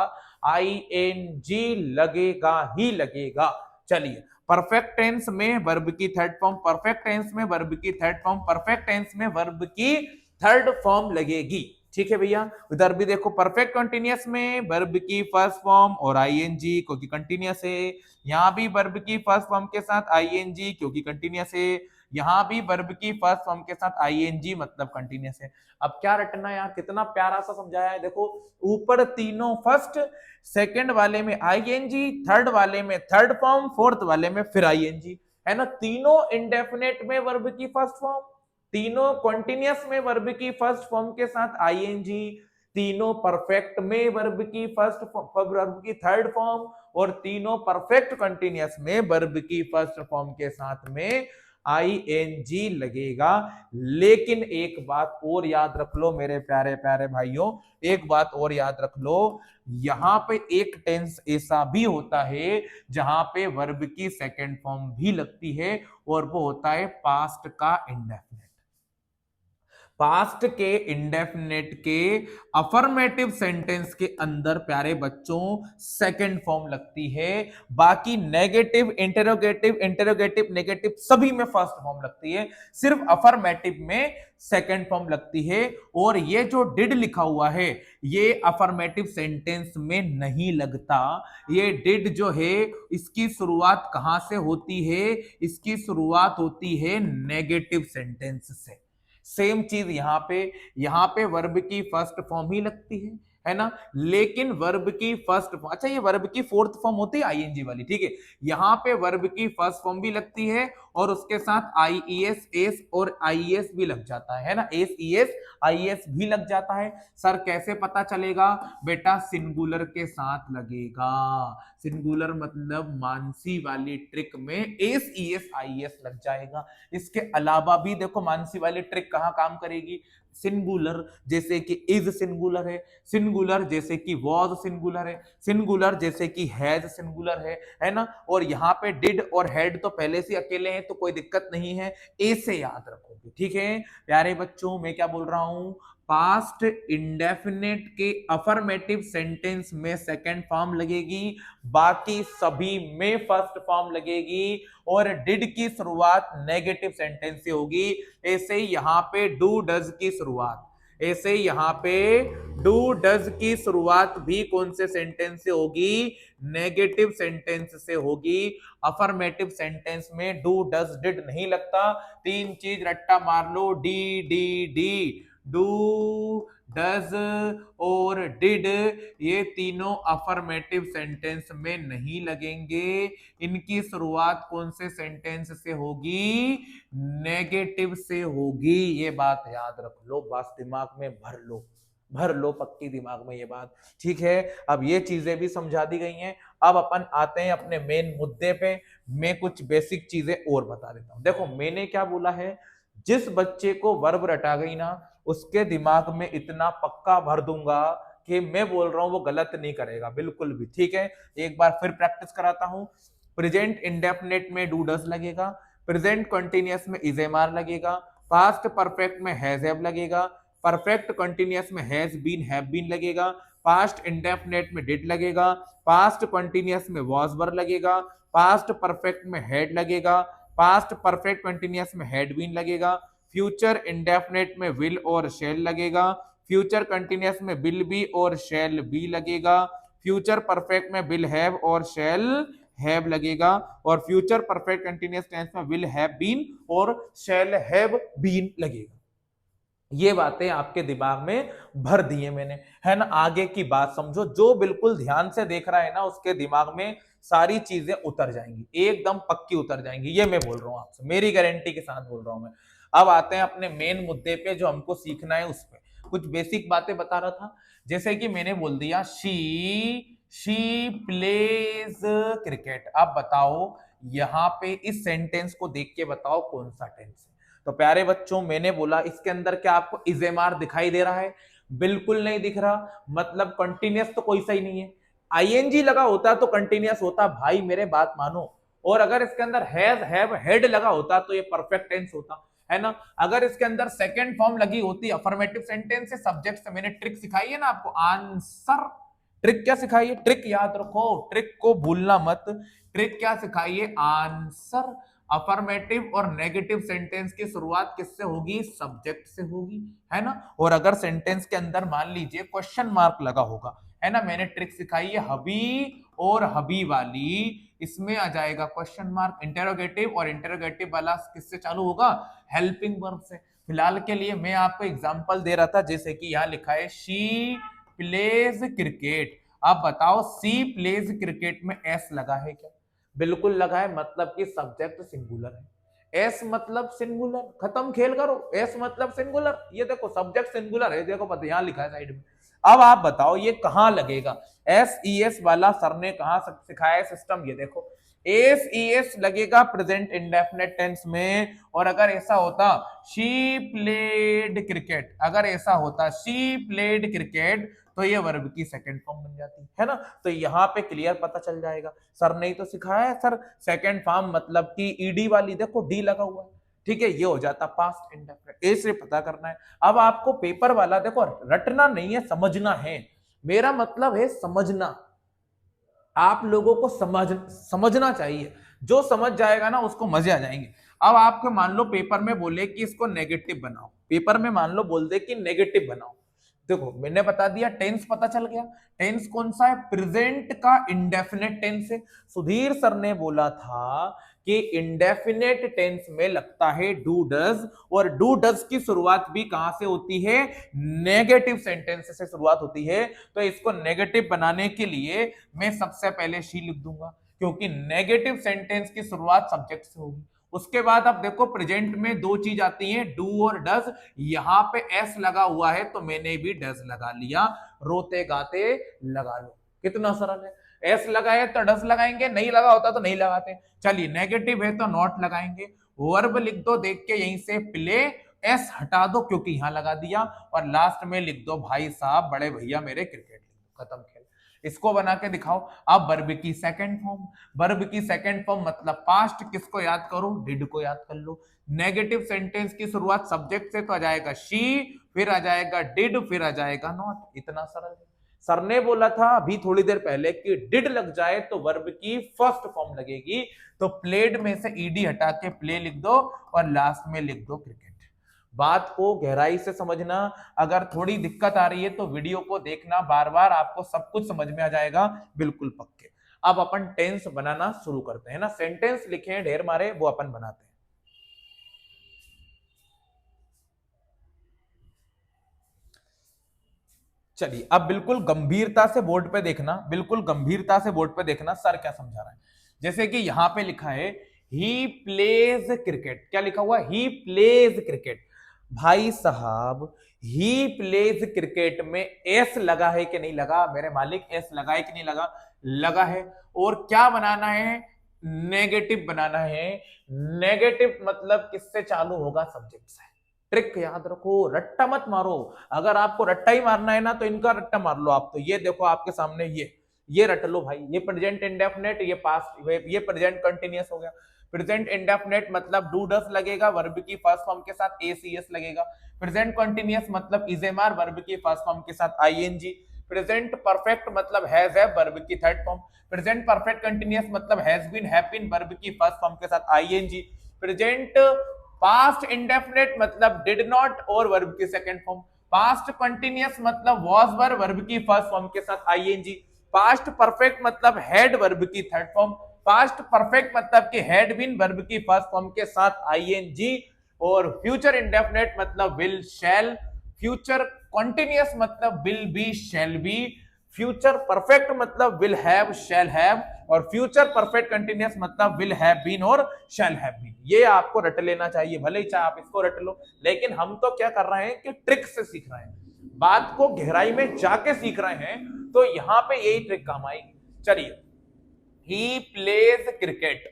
आईएनजी लगेगा ही लगेगा। चलिए, परफेक्ट टेंस में वर्ब की थर्ड फॉर्म, परफेक्ट टेंस में वर्ब की थर्ड फॉर्म, परफेक्ट टेंस में वर्ब की थर्ड फॉर्म लगेगी। ठीक है भैया, उधर भी देखो, परफेक्ट कंटीन्यूअस में वर्ब की फर्स्ट फॉर्म और आईएनजी क्योंकि कंटीन्यूअस है, यहां भी वर्ब की फर्स्ट फॉर्म के साथ आईएनजी क्योंकि कंटीन्यूअस है, यहां भी वर्ब की फर्स्ट फॉर्म के साथ आईएनजी मतलब कंटीन्यूअस है। अब क्या रटना यार, कितना प्यारा सा समझाया है। देखो, ऊपर तीनों फर्स्ट, सेकंड वाले में आईएनजी, थर्ड वाले में थर्ड फॉर्म, फोर्थ वाले में फिर आईएनजी, है ना। तीनों इंडेफिनेट में वर्ब की फर्स्ट फॉर्म, तीनों कॉन्टिन्यूअस में वर्ब की फर्स्ट फॉर्म के साथ आईएनजी, तीनों परफेक्ट में वर्ब की वर्ब की थर्ड फॉर्म, और तीनों परफेक्ट कंटीन्यूअस में वर्ब की फर्स्ट फॉर्म के साथ में ING लगेगा। लेकिन एक बात और याद रख लो मेरे प्यारे प्यारे भाइयों, एक बात और याद रख लो, यहां पे एक टेंस ऐसा भी होता है जहां पे वर्ब की सेकंड फॉर्म भी लगती है, और वो होता है पास्ट का इंडेफिनिट। पास्ट के इंडेफिनेट के अफर्मेटिव सेंटेंस के अंदर प्यारे बच्चों सेकंड फॉर्म लगती है, बाकी नेगेटिव, इंटेरोगेटिव, इंटेरोगेटिव नेगेटिव सभी में फर्स्ट फॉर्म लगती है, सिर्फ अफर्मेटिव में सेकंड फॉर्म लगती है। और ये जो डिड लिखा हुआ है ये अफर्मेटिव सेंटेंस में नहीं लगता। ये डिड जो है इसकी शुरुआत कहां से होती है, इसकी शुरुआत होती है नेगेटिव सेंटेंस से। सेम चीज यहां पे वर्ब की फर्स्ट फॉर्म ही लगती है ना, लेकिन वर्ब की फर्स्ट फॉर्म, अच्छा ये वर्ब की फोर्थ फॉर्म होती है आईएनजी वाली, ठीक है, यहां पे वर्ब की फर्स्ट फॉर्म भी लगती है और उसके साथ आईईएस, एस और आईएस भी लग जाता है ना, एस ईएस आईएस भी लग जाता है। सर कैसे पता चलेगा बेटा, सिंगुलर के साथ लगेगा, सिंगुलर मतलब मानसी वाली ट्रिक में एस ईएस आईएस लग जाएगा। इसके अलावा भी देखो मानसी वाली ट्रिक कहां काम करेगी, सिंगुलर जैसे कि इज सिंगुलर सिंगुलर जैसे कि वॉज सिंगुलर सिंगुलर जैसे कि हैज सिंगुलर है ना, और यहाँ पे डिड और हैड तो पहले से अकेले हैं तो कोई दिक्कत नहीं है, ए से याद रखोगे, ठीक है प्यारे बच्चों। मैं क्या बोल रहा हूं, पास्ट इंडेफिनेट के अफर्मेटिव सेंटेंस में सेकंड फॉर्म लगेगी, बाकी सभी में फर्स्ट फॉर्म लगेगी, और डिड की शुरुआत नेगेटिव सेंटेंस से होगी। ऐसे यहां पे डू डज की शुरुआत, ऐसे यहां पे डू डज की शुरुआत भी कौन से सेंटेंस से होगी, नेगेटिव सेंटेंस से होगी। अफर्मेटिव सेंटेंस में डू डज डिड नहीं लगता। तीन चीज रट्टा मार लो, D D D, do does और डिड, ये तीनों अफर्मेटिव सेंटेंस में नहीं लगेंगे। इनकी शुरुआत कौन से सेंटेंस से होगी, नेगेटिव से होगी। ये बात याद रख लो, बस दिमाग में भर लो पक्की दिमाग में ये बात, ठीक है। अब ये चीजें भी समझा दी गई हैं, अब अपन आते हैं अपने मेन मुद्दे पे। मैं कुछ बेसिक चीजें और बता देता हूं। देखो मैंने क्या बोला है, जिस बच्चे को वर्ब रटा गई ना उसके दिमाग में इतना पक्का भर दूंगा कि मैं बोल रहा हूं वो गलत नहीं करेगा बिल्कुल भी, ठीक है। एक बार फिर प्रैक्टिस कराता हूं। प्रेजेंट इंडेफिनेट में डू डज लगेगा, प्रेजेंट कंटीन्यूअस में इज एम आर लगेगा, पास्ट परफेक्ट में हैज हैव लगेगा, परफेक्ट कंटीन्यूअस में हैज बीन हैव बीन लगेगा, पास्ट इंडेफिनेट में डिड लगेगा, पास्ट कंटीन्यूअस में वाज वर लगेगा, पास्ट परफेक्ट में हैड लगेगा, पास्ट परफेक्ट कंटीन्यूअस में हैड बीन लगेगा, फ्यूचर इंडेफिनेट में विल और शेल लगेगा, फ्यूचर कंटीन्यूअस में विल बी और शेल बी लगेगा, फ्यूचर परफेक्ट में विल हैव और शेल हैव लगेगा, और फ्यूचर परफेक्ट कंटीन्यूअस टेंस में विल हैव बीन और शेल हैव बीन लगेगा। ये बातें आपके दिमाग में भर दिए मैंने, है ना। आगे की बात समझो, जो बिल्कुल ध्यान से देख रहा है ना उसके दिमाग में सारी चीजें उतर जाएंगी, एकदम पक्की उतर जाएंगी, ये मैं बोल रहा हूं आपसे, मेरी गारंटी के साथ बोल रहा हूं मैं। अब आते हैं अपने मेन मुद्दे पे जो हमको सीखना है, उस पे कुछ बेसिक बातें बता रहा था। जैसे कि मैंने बोल दिया शी प्लेज क्रिकेट। अब बताओ यहां पे इस सेंटेंस को देख के बताओ कौन सा टेंस है। तो प्यारे बच्चों मैंने बोला इसके अंदर क्या आपको इजेमार दिखाई दे रहा है, बिल्कुल नहीं दिख रहा, मतलब कंटिन्यूअस तो कोई सही नहीं है। आईएनजी लगा होता तो कंटिन्यूअस होता भाई, मेरे बात मानो। और अगर इसके अंदर हैज हैव हेड लगा होता तो ये परफेक्ट टेंस होता, है ना। अगर इसके अंदर सेकंड फॉर्म लगी होती अफर्मेटिव सेंटेंस से सब्जेक्ट से, मैंने ट्रिक सिखाई है ना आपको, आंसर। ट्रिक क्या सिखाई है, ट्रिक याद रखो, ट्रिक को भूलना मत। ट्रिक क्या सिखाई है, आंसर। अफर्मेटिव और नेगेटिव सेंटेंस की शुरुआत किससे होगी, सब्जेक्ट से होगी, है ना। और अगर सेंटेंस के अंदर मान लीजिए क्वेश्चन मार्क लगा होगा, है ना, मैंने ट्रिक सिखाई है हबी और हबी वाली, इसमें आ जाएगा क्वेश्चन मार्क। इंटेरोगेटिव और इंटेरोगेटिव वाला किससे चालू होगा, हेल्पिंग वर्ब से। फिलहाल के लिए मैं आपको एग्जांपल दे रहा था, जैसे कि यहाँ लिखा है शी प्लेज क्रिकेट। अब बताओ सी प्लेज क्रिकेट में एस लगा है क्या, बिल्कुल लगा है, मतलब कि सब्जेक्ट सिंगुलर है। एस मतलब सिंगुलर, खत्म खेल करो, एस मतलब सिंगुलर, ये देखो सब्जेक्ट सिंगुलर है, देखो पता यहां लिखा है साइड में। अब आप बताओ ये कहां लगेगा, एस ई एस वाला सर ने कहां सिखाया सिस्टम, ये देखो एस ई एस लगेगा प्रेजेंट इंडेफिनेट टेंस में। और अगर ऐसा होता शी प्लेड क्रिकेट, अगर ऐसा होता शी प्लेड क्रिकेट, तो ये वर्ब की सेकंड फॉर्म बन जाती है ना। तो यहाँ पे क्लियर पता चल जाएगा। सर ने ही तो सिखाया है सर, सेकंड फॉर्म मतलब कि ईडी वाली, देखो डी लगा हुआ है, ठीक है, ये हो जाता पास्ट इंडेफिनिट। ए से पता करना है। अब आपको पेपर वाला देखो रटना नहीं है, समझना है। मेरा मतलब है समझना, आप लोगों को समझना चाहिए। जो समझ जाएगा ना उसको मजे आ जाएंगे। अब आपको मान लो पेपर में बोले कि इसको नेगेटिव बनाओ, पेपर में मान लो बोल दे कि नेगेटिव बनाओ, देखो मैंने बता दिया, टेंस पता चल गया। टेंस कौन सा है? प्रेजेंट का इंडेफिनेट टेंस है। सुधीर सर ने बोला था कि इंडेफिनेट टेंस में लगता है डू डज, और डू डज की शुरुआत भी कहां से होती है? नेगेटिव सेंटेंस से शुरुआत होती है। तो इसको नेगेटिव बनाने के लिए मैं सबसे पहले शी लिख दूंगा, क्योंकि नेगेटिव सेंटेंस की शुरुआत सब्जेक्ट से होगी। उसके बाद अब देखो प्रेजेंट में दो चीज आती है, डू और डज। यहां पे एस लगा हुआ है तो मैंने भी डज लगा लिया, रोते गाते लगा लो। कितना सरल है। एस लगाए तो डज लगाएंगे, नहीं लगा होता तो नहीं लगाते। चलिए नेगेटिव है तो नॉट लगाएंगे। वर्ब लिख दो, देख के यहीं से प्ले, एस हटा दो क्योंकि यहां लगा दिया, और लास्ट में लिख दो भाई साहब बड़े भैया मेरे क्रिकेट, खत्म खेल। इसको बना के दिखाओ। अब वर्ब की सेकंड फॉर्म, वर्ब की सेकंड फॉर्म मतलब पास्ट, किसको याद करो? डिड को याद कर लो। नेगेटिव सेंटेंस की शुरुआत सब्जेक्ट से तो आ जाएगा शी, फिर आ जाएगा डिड, फिर आ जाएगा नॉट। इतना सरल है। सर ने बोला था अभी थोड़ी देर पहले कि डिड लग जाए तो वर्ब की फर्स्ट फॉर्म लगेगी, तो प्लेड में से ईडी हटा के प्ले लिख दो और लास्ट में लिख दो क्रिकेट। बात को गहराई से समझना। अगर थोड़ी दिक्कत आ रही है तो वीडियो को देखना बार बार, आपको सब कुछ समझ में आ जाएगा बिल्कुल पक्के। अब अपन टेंस बनाना शुरू करते हैं ना। सेंटेंस लिखे हैं ढेर मारे, वो अपन बनाते हैं। चलिए अब बिल्कुल गंभीरता से बोर्ड पे देखना, बिल्कुल गंभीरता से बोर्ड पे देखना सर क्या समझा रहा है। जैसे कि यहां पे लिखा है ही प्लेज क्रिकेट, क्या लिखा हुआ? He plays cricket. भाई साहब ही प्लेज क्रिकेट में एस लगा है कि नहीं लगा? मेरे मालिक एस लगा है कि नहीं लगा? लगा है। और क्या बनाना है? नेगेटिव बनाना है। नेगेटिव मतलब किससे चालू होगा? सब्जेक्ट से। ट्रिक याद रखो, रट्टा मत मारो। अगर आपको रट्टा ही मारना है ना तो इनका रट्टा मार लो आप। तो ये देखो आपके सामने, ये रट लो भाई। ये प्रेजेंट इंडेफिनेट, ये पास्ट, ये प्रेजेंट कंटिन्यूअस हो गया। प्रेजेंट इंडेफिनेट मतलब डू डस लगेगा, वर्ब की फर्स्ट फॉर्म के साथ एसीएस लगेगा। प्रेजेंट कंटिन्यूअस मतलब इजेमार, वर्ब की फर्स्ट फॉर्म के साथ आईएनजी। प्रेजेंट परफेक्ट मतलब हैज है, वर्ब की third form. Present perfect continuous मतलब has been, have been, verb की फर्स्ट फॉर्म के साथ आईएनजी। प्रेजेंट पास्ट इंडेफिनेट मतलब डिड नॉट और वर्ब की सेकंड फॉर्म। पास्ट कंटिन्यूअस मतलब वाज वर, वर्ब की फर्स्ट फॉर्म के साथ आईएनजी। पास्ट परफेक्ट मतलब हैड, वर्ब की थर्ड फॉर्म। पास्ट परफेक्ट मतलब कि हैड बीन, वर्ब की फर्स्ट फॉर्म के साथ आईएनजी। और फ्यूचर इंडेफिनेट मतलब विल शैल। फ्यूचर कंटिन्यूअस मतलब will be shall B. Future perfect मतलब विल हैव शैल हैव। और फ्यूचर परफेक्ट कंटिन्यूअस मतलब विल हैव बीन और शैल हैव बीन। ये आपको रट लेना चाहिए, भले ही चाहे आप इसको रट लो, लेकिन हम तो क्या कर रहे हैं कि ट्रिक से सीख रहे हैं, बात को गहराई में जाके सीख रहे हैं। तो यहां पे यही ट्रिक काम आएगी। चलिए ही प्लेज क्रिकेट,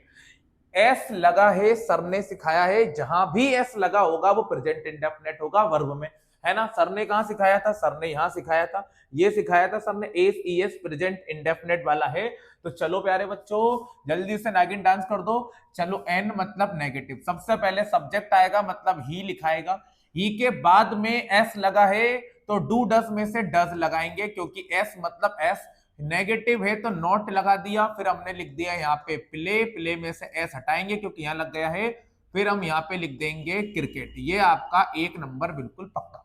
एस लगा है, सर ने सिखाया है जहां भी एस लगा होगा वो प्रेजेंट इंडेफिनेट होगा वर्ब में, है ना। सर ने कहां सिखाया था? सर ने यहां सिखाया था, ये सिखाया था सर ने, S E S present indefinite वाला है। तो चलो प्यारे बच्चों जल्दी से नागिन डांस कर दो। चलो एन मतलब नेगेटिव, सबसे पहले सब्जेक्ट आएगा मतलब ही लिखाएगा। ही के बाद में एस लगा है तो डू डस में से डज लगाएंगे, क्योंकि एस मतलब एस। नेगेटिव है तो नॉट लगा दिया, फिर हमने लिख दिया यहाँ पे प्ले, प्ले में से एस हटाएंगे क्योंकि यहाँ लग गया है। फिर हम यहाँ पे लिख देंगे क्रिकेट। ये आपका एक नंबर बिल्कुल पक्का,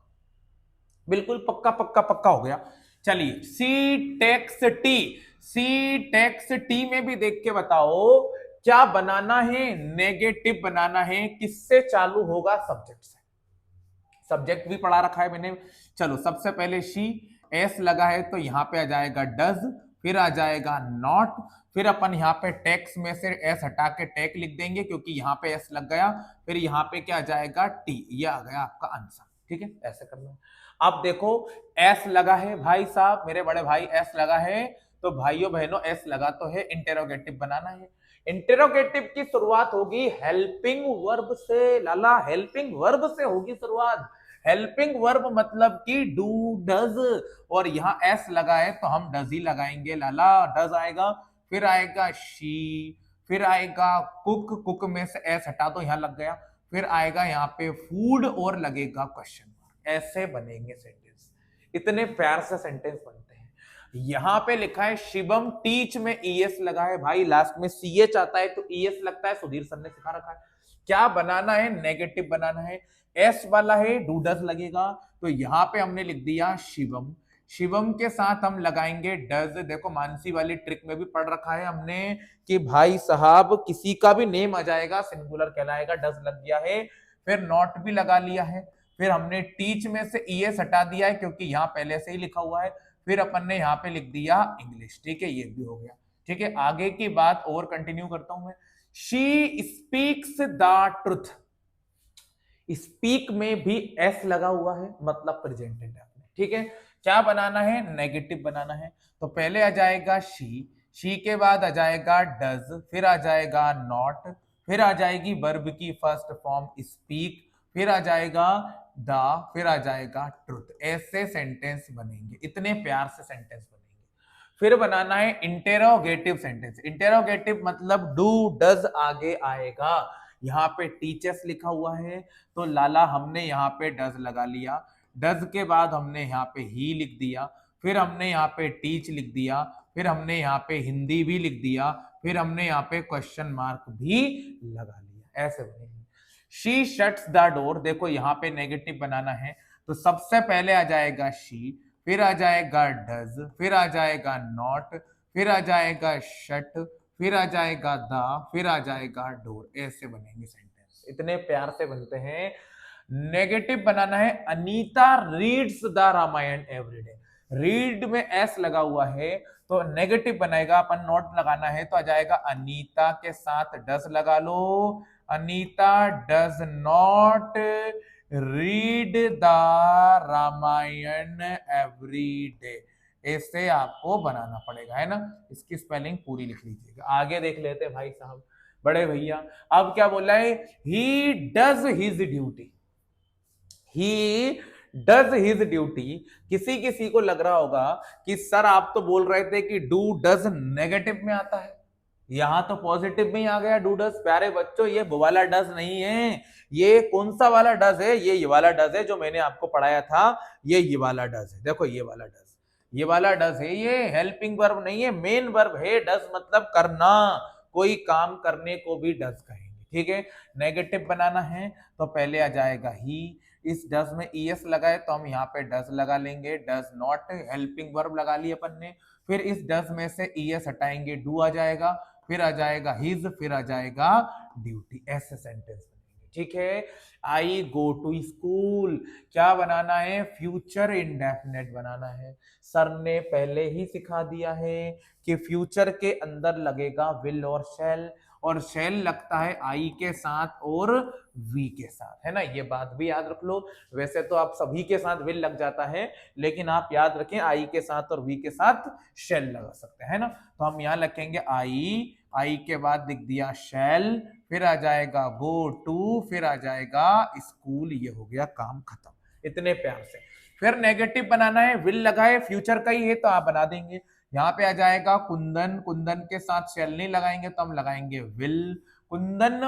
बिल्कुल पक्का पक्का पक्का हो गया। चलिए सी टेक्स टी, सी टेक्स टी में भी देख के बताओ क्या बनाना है? नेगेटिव बनाना है। किससे चालू होगा? सब्जेक्ट से। सब्जेक्ट भी पढ़ा रखा है मैंने। चलो सबसे पहले शी, एस लगा है तो यहाँ पे आ जाएगा डज, फिर आ जाएगा नॉट, फिर अपन यहाँ पे टेक्स में से एस हटा के टेक लिख देंगे क्योंकि यहाँ पे एस लग गया। फिर यहाँ पे क्या आ जाएगा? टी। ये आ गया आपका आंसर। ठीक है, ऐसे करना। अब देखो एस लगा है भाई साहब, मेरे बड़े भाई, एस लगा है तो भाइयों बहनों एस लगा तो है, इंटेरोगेटिव बनाना है। इंटेरोगेटिव की शुरुआत होगी हेल्पिंग वर्ब से। लाला हेल्पिंग वर्ब से होगी शुरुआत। हेल्पिंग वर्ब मतलब कि डू डज, और यहाँ एस लगा है तो हम डज ही लगाएंगे लाला, डज आएगा। फिर आएगा शी, फिर आएगा कुक, कुक में से एस हटा दो, यहां लग गया। फिर आएगा यहाँ पे फूड और लगेगा क्वेश्चन मार्क। ऐसे बनेंगे सेंटेंस, इतने प्यार से सेंटेंस बनते हैं। यहां पे लिखा है शिवम टीच में ईएस लगा है भाई, लास्ट में सीएच आता है तो ईएस लगता है, सुधीर सर ने सिखा रखा है। क्या बनाना है, नेगेटिव बनाना है। एस वाला है डू डज लगेगा, तो यहां पे हमने लिख दिया शिवम। शिवम के साथ हम लगाएंगे डज। देखो मानसी वाली ट्रिक में भी पढ़ रखा है हमने कि भाई साहब किसी का भी नेम आ जाएगा सिंगुलर कहलाएगा, डज लग गया है। फिर नॉट भी लगा लिया है। फिर हमने टीच में से ईएस हटा दिया है क्योंकि यहां पहले से ही लिखा हुआ है। फिर अपन ने यहाँ पे लिख दिया इंग्लिश, ठीक है, ये भी हो गया। ठीक है, आगे की बात और कंटिन्यू करता हूं मैं। She speaks the truth, speak में भी एस लगा हुआ है मतलब प्रेजेंट टेंस। ठीक है, क्या बनाना है, नेगेटिव बनाना है। तो पहले आ जाएगा शी के बाद आ जाएगा डज, फिर आ जाएगा नॉट, फिर आ जाएगी वर्ब की फर्स्ट फॉर्म स्पीक, फिर आ जाएगा द, फिर आ जाएगा ट्रुथ। ऐसे सेंटेंस बनेंगे, इतने प्यार से सेंटेंस बनेंगे। फिर बनाना है इंटेरोगेटिव सेंटेंस। इंटेरोगेटिव मतलब डू डज आगे आएगा। यहाँ पे टीचर्स लिखा हुआ है तो लाला हमने यहाँ पे डज लगा लिया। डज के बाद हमने यहाँ पे ही लिख दिया, फिर हमने यहाँ पे टीच लिख दिया, फिर हमने यहाँ पे हिंदी भी लिख दिया, फिर हमने यहाँ पे क्वेश्चन मार्क भी लगा लिया। ऐसे बनेगी। शी शट्स द डोर, देखो यहाँ पे नेगेटिव बनाना है तो सबसे पहले आ जाएगा शी, फिर आ जाएगा डज, फिर आ जाएगा नॉट, फिर आ जाएगा शट, फिर आ जाएगा द, फिर आ जाएगा डोर। ऐसे बनेंगे सेंटेंस, इतने प्यार से बनते हैं। नेगेटिव बनाना है Anita reads the Ramayan everyday. Read में एस लगा हुआ है तो नेगेटिव बनेगा, अपन नॉट लगाना है तो आ जाएगा अनीता के साथ डज लगा लो। Anita does not read the Ramayana every day आपको बनाना पड़ेगा, है ना। इसकी स्पेलिंग पूरी लिख लीजिएगा। आगे देख लेते हैं भाई साहब, बड़े भैया। अब क्या बोला है, he does his duty, he does his duty. किसी किसी को लग रहा होगा कि सर आप तो बोल रहे थे कि डू डज नेगेटिव में आता है, यहां तो पॉजिटिव में ही आ गया डू डज। प्यारे बच्चों ये वो वाला डज नहीं है, ये कौन सा वाला डज है, ये वाला डज है जो मैंने आपको पढ़ाया था, ये वाला डज है। देखो ये वाला डज, ये वाला डज है, ये हेल्पिंग वर्ब नहीं है, मेन वर्ब है। डज मतलब करना, कोई काम करने को भी डज कहेंगे। ठीक है, नेगेटिव बनाना है तो पहले आ जाएगा ही। इस डज में ईएस लगा है तो हम यहाँ पे डज लगा लेंगे। डज नॉट हेल्पिंग वर्ब लगा ली अपन ने। फिर इस डज में से ईएस हटाएंगे, डू आ जाएगा, फिर आ जाएगा हिज, फिर आ जाएगा ड्यूटी। ऐसे सेंटेंस बनेंगे। ठीक है, आई गो टू स्कूल, क्या बनाना है, फ्यूचर इंडेफिनेट बनाना है। सर ने पहले ही सिखा दिया है कि फ्यूचर के अंदर लगेगा विल और शैल, और शेल लगता है आई के साथ और वी के साथ, है ना। ये बात भी याद रख लो। वैसे तो आप सभी के साथ विल लग जाता है, लेकिन आप याद रखें आई के साथ और वी के साथ शेल लगा सकते हैं, है ना। तो हम यहाँ लिखेंगे आई के बाद लिख दिया शेल, फिर आ जाएगा गो टू, फिर आ जाएगा स्कूल। ये हो गया काम खत्म, इतने प्यार से। फिर नेगेटिव बनाना है, विल लगाए, फ्यूचर का ही है तो आप बना देंगे। यहाँ पे आ जाएगा कुंदन, कुंदन के साथ शेल नहीं लगाएंगे तो हम लगाएंगे will. Kundan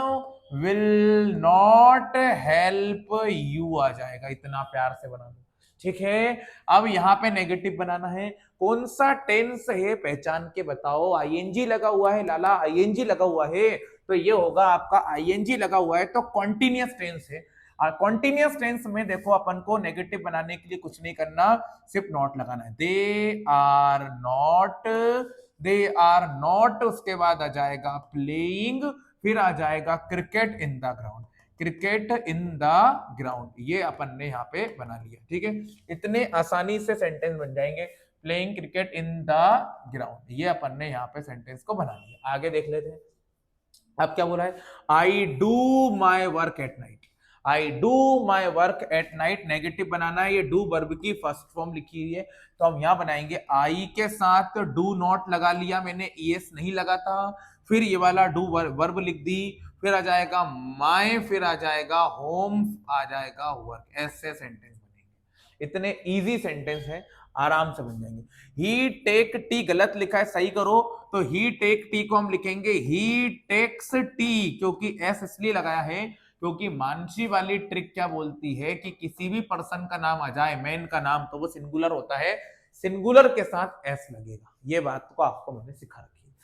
will not help you आ जाएगा, इतना प्यार से बना दो। ठीक है, अब यहाँ पे नेगेटिव बनाना है। कौन सा टेंस है पहचान के बताओ। आईएनजी लगा हुआ है लाला, आईएनजी लगा हुआ है तो ये होगा आपका, आईएनजी लगा हुआ है तो कॉन्टिन्यूअस टेंस है। और कॉन्टिन्यूअस टेंस में देखो अपन को नेगेटिव बनाने के लिए कुछ नहीं करना, सिर्फ नॉट लगाना है। They are not, they are not, उसके बाद आ जाएगा प्लेइंग, फिर आ जाएगा cricket in the ground, cricket in the ground. ये अपन ने यहाँ पे बना लिया। ठीक है, इतने आसानी से सेंटेंस बन जाएंगे। Playing cricket in the ground, ये अपन ने यहाँ पे सेंटेंस को बना लिया। आगे देख लेते हैं। अब क्या बोला है, I do my work at night. I do my work at night, negative बनाना है, ये डू वर्ब की फर्स्ट फॉर्म लिखी हुई है, तो हम यहां बनाएंगे आई के साथ डू नॉट लगा लिया मैंने, ईएस नहीं लगा था, फिर ये वाला डू वर्ब लिख दी, फिर आ जाएगा माय, फिर आ जाएगा होम, आ जाएगा वर्क, ऐसे सेंटेंस बनेंगे। इतने इजी सेंटेंस है, आराम से बन जाएंगे। ही टेक टी गलत लिखा है, सही करो, तो ही टेक टी को हम लिखेंगे ही टेक्स टी, क्योंकि एस इसलिए लगाया है क्योंकि मानसी वाली ट्रिक क्या बोलती है कि किसी भी पर्सन का नाम आ जाए, मैन का नाम, तो वो सिंगुलर होता है, सिंगुलर के साथ एस लगेगा। ये बात को आपको मैंने सिखा रखी है।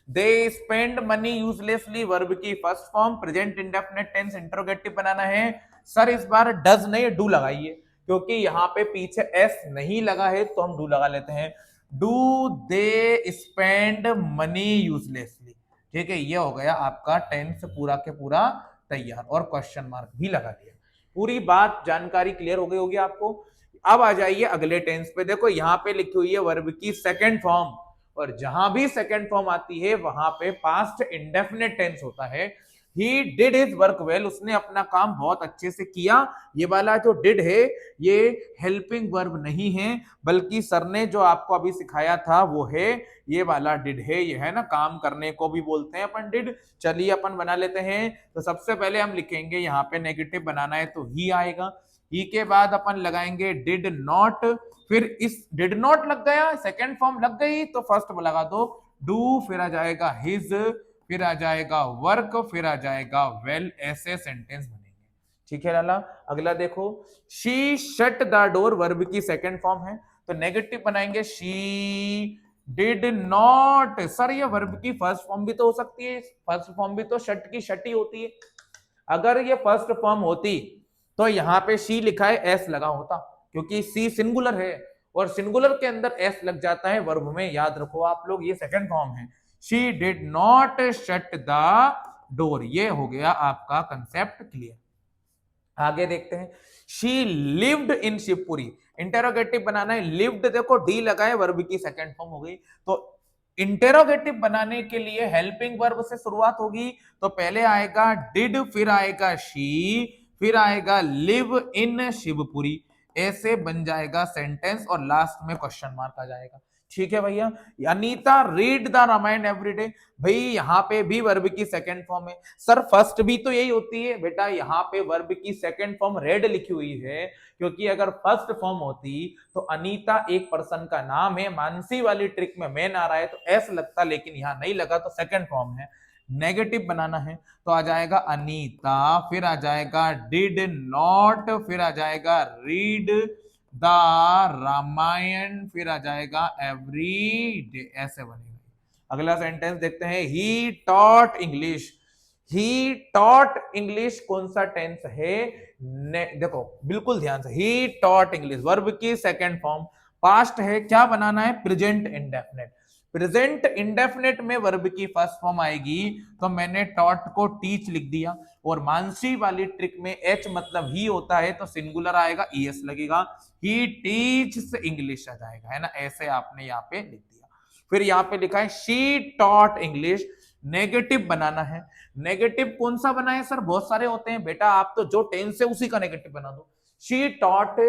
They spend money uselessly, verb की first form, present indefinite tense, interrogative बनाना है। सर इस बार डज नहीं डू लगाइए, क्योंकि यहाँ पे पीछे एस नहीं लगा है, तो हम डू लगा लेते हैं। Do they spend money uselessly, ठीक है, ये हो गया आपका टेंस पूरा के पूरा तैयार, और क्वेश्चन मार्क भी लगा दिया। पूरी बात जानकारी क्लियर हो गई होगी आपको। अब आ जाइए अगले टेंस पे, देखो यहाँ पे लिखी हुई है वर्ब की सेकंड फॉर्म, और जहां भी सेकंड फॉर्म आती है वहां पे पास्ट इंडेफिनिट टेंस होता है। He did his work well, उसने अपना काम बहुत अच्छे से किया। ये वाला जो डिड है ये हेल्पिंग वर्ब नहीं है, बल्कि सर ने जो आपको अभी सिखाया था वो है ये वाला डिड है, ये है ना, काम करने को भी बोलते हैं अपन डिड। चलिए अपन बना लेते हैं। तो सबसे पहले हम लिखेंगे यहाँ पे नेगेटिव बनाना है तो ही आएगा, ही के बाद अपन लगाएंगे डिड नॉट, फिर इस डिड नॉट लग गया, सेकेंड फॉर्म लग गई तो फर्स्ट लगा दो डू, फिर आ जाएगा हिज, फिर आ जाएगा वर्क, फिर आ जाएगा वेल, ऐसे सेंटेंस बनेंगे। ठीक है लाला। अगला देखो, she shut the door, verb की सेकंड फॉर्म है, तो नेगेटिव बनाएंगे शी डिड नॉट। सर ये वर्ब की फर्स्ट फॉर्म भी तो हो सकती है, फर्स्ट फॉर्म भी तो शट की शट ही होती है। अगर ये फर्स्ट फॉर्म होती तो यहाँ पे शी लिखा है एस लगा होता, क्योंकि सी सिंगुलर है और सिंगुलर के अंदर एस लग जाता है वर्ब में, याद रखो आप लोग, ये सेकंड फॉर्म है। She did not shut the door, ये हो गया आपका कंसेप्ट क्लियर। आगे देखते हैं, she lived in Shivpuri, interrogative बनाना है, लिव्ड देखो डी लगा है, वर्ब की सेकंड फॉर्म हो गई, तो इंटेरोगेटिव बनाने के लिए हेल्पिंग वर्ब से शुरुआत होगी, तो पहले आएगा डिड, फिर आएगा शी, फिर आएगा लिव इन शिवपुरी, ऐसे बन जाएगा सेंटेंस, और लास्ट में क्वेश्चन मार्क आ जाएगा। ठीक है भैया। Anita read the Ramayan everyday, भाई यहाँ पे भी वर्ब की सेकंड फॉर्म है। सर फर्स्ट भी तो यही होती है बेटा, यहाँ पे वर्ब की सेकंड फॉर्म रेड लिखी हुई है, क्योंकि अगर फर्स्ट फॉर्म होती तो अनीता एक पर्सन का नाम है, मानसी वाली ट्रिक में मैन आ रहा है तो एस लगता, लेकिन यहाँ नहीं लगा तो सेकंड फॉर्म है। नेगेटिव बनाना है तो आ जाएगा अनीता, फिर आ जाएगा डिड नॉट, फिर आ जाएगा रीड द रामायण, फिर आ जाएगा एवरी डे, ऐसे बनेगा। अगला सेंटेंस देखते हैं, he taught English, he taught English कौन सा टेंस है, देखो बिल्कुल ध्यान से, ही टॉट इंग्लिश वर्ब की सेकंड फॉर्म, पास्ट है, क्या बनाना है, प्रेजेंट इंडेफिनिट। प्रेजेंट इंडेफिनिट में वर्ब की फर्स्ट फॉर्म आएगी, तो मैंने टॉट को टीच लिख दिया, और मानसी वाली ट्रिक में एच मतलब ही होता है, तो सिंगुलर आएगा ईएस लगेगा, ही टीच्स इंग्लिश आ जाएगा, है ना, ऐसे आपने यहाँ पे लिख दिया। फिर यहाँ पे लिखा है शी टॉट इंग्लिश, नेगेटिव बनाना है। नेगेटिव कौन सा बनाए सर, बहुत सारे होते हैं बेटा, आप तो जो टेंस है उसी का नेगेटिव बना दो। शी टॉट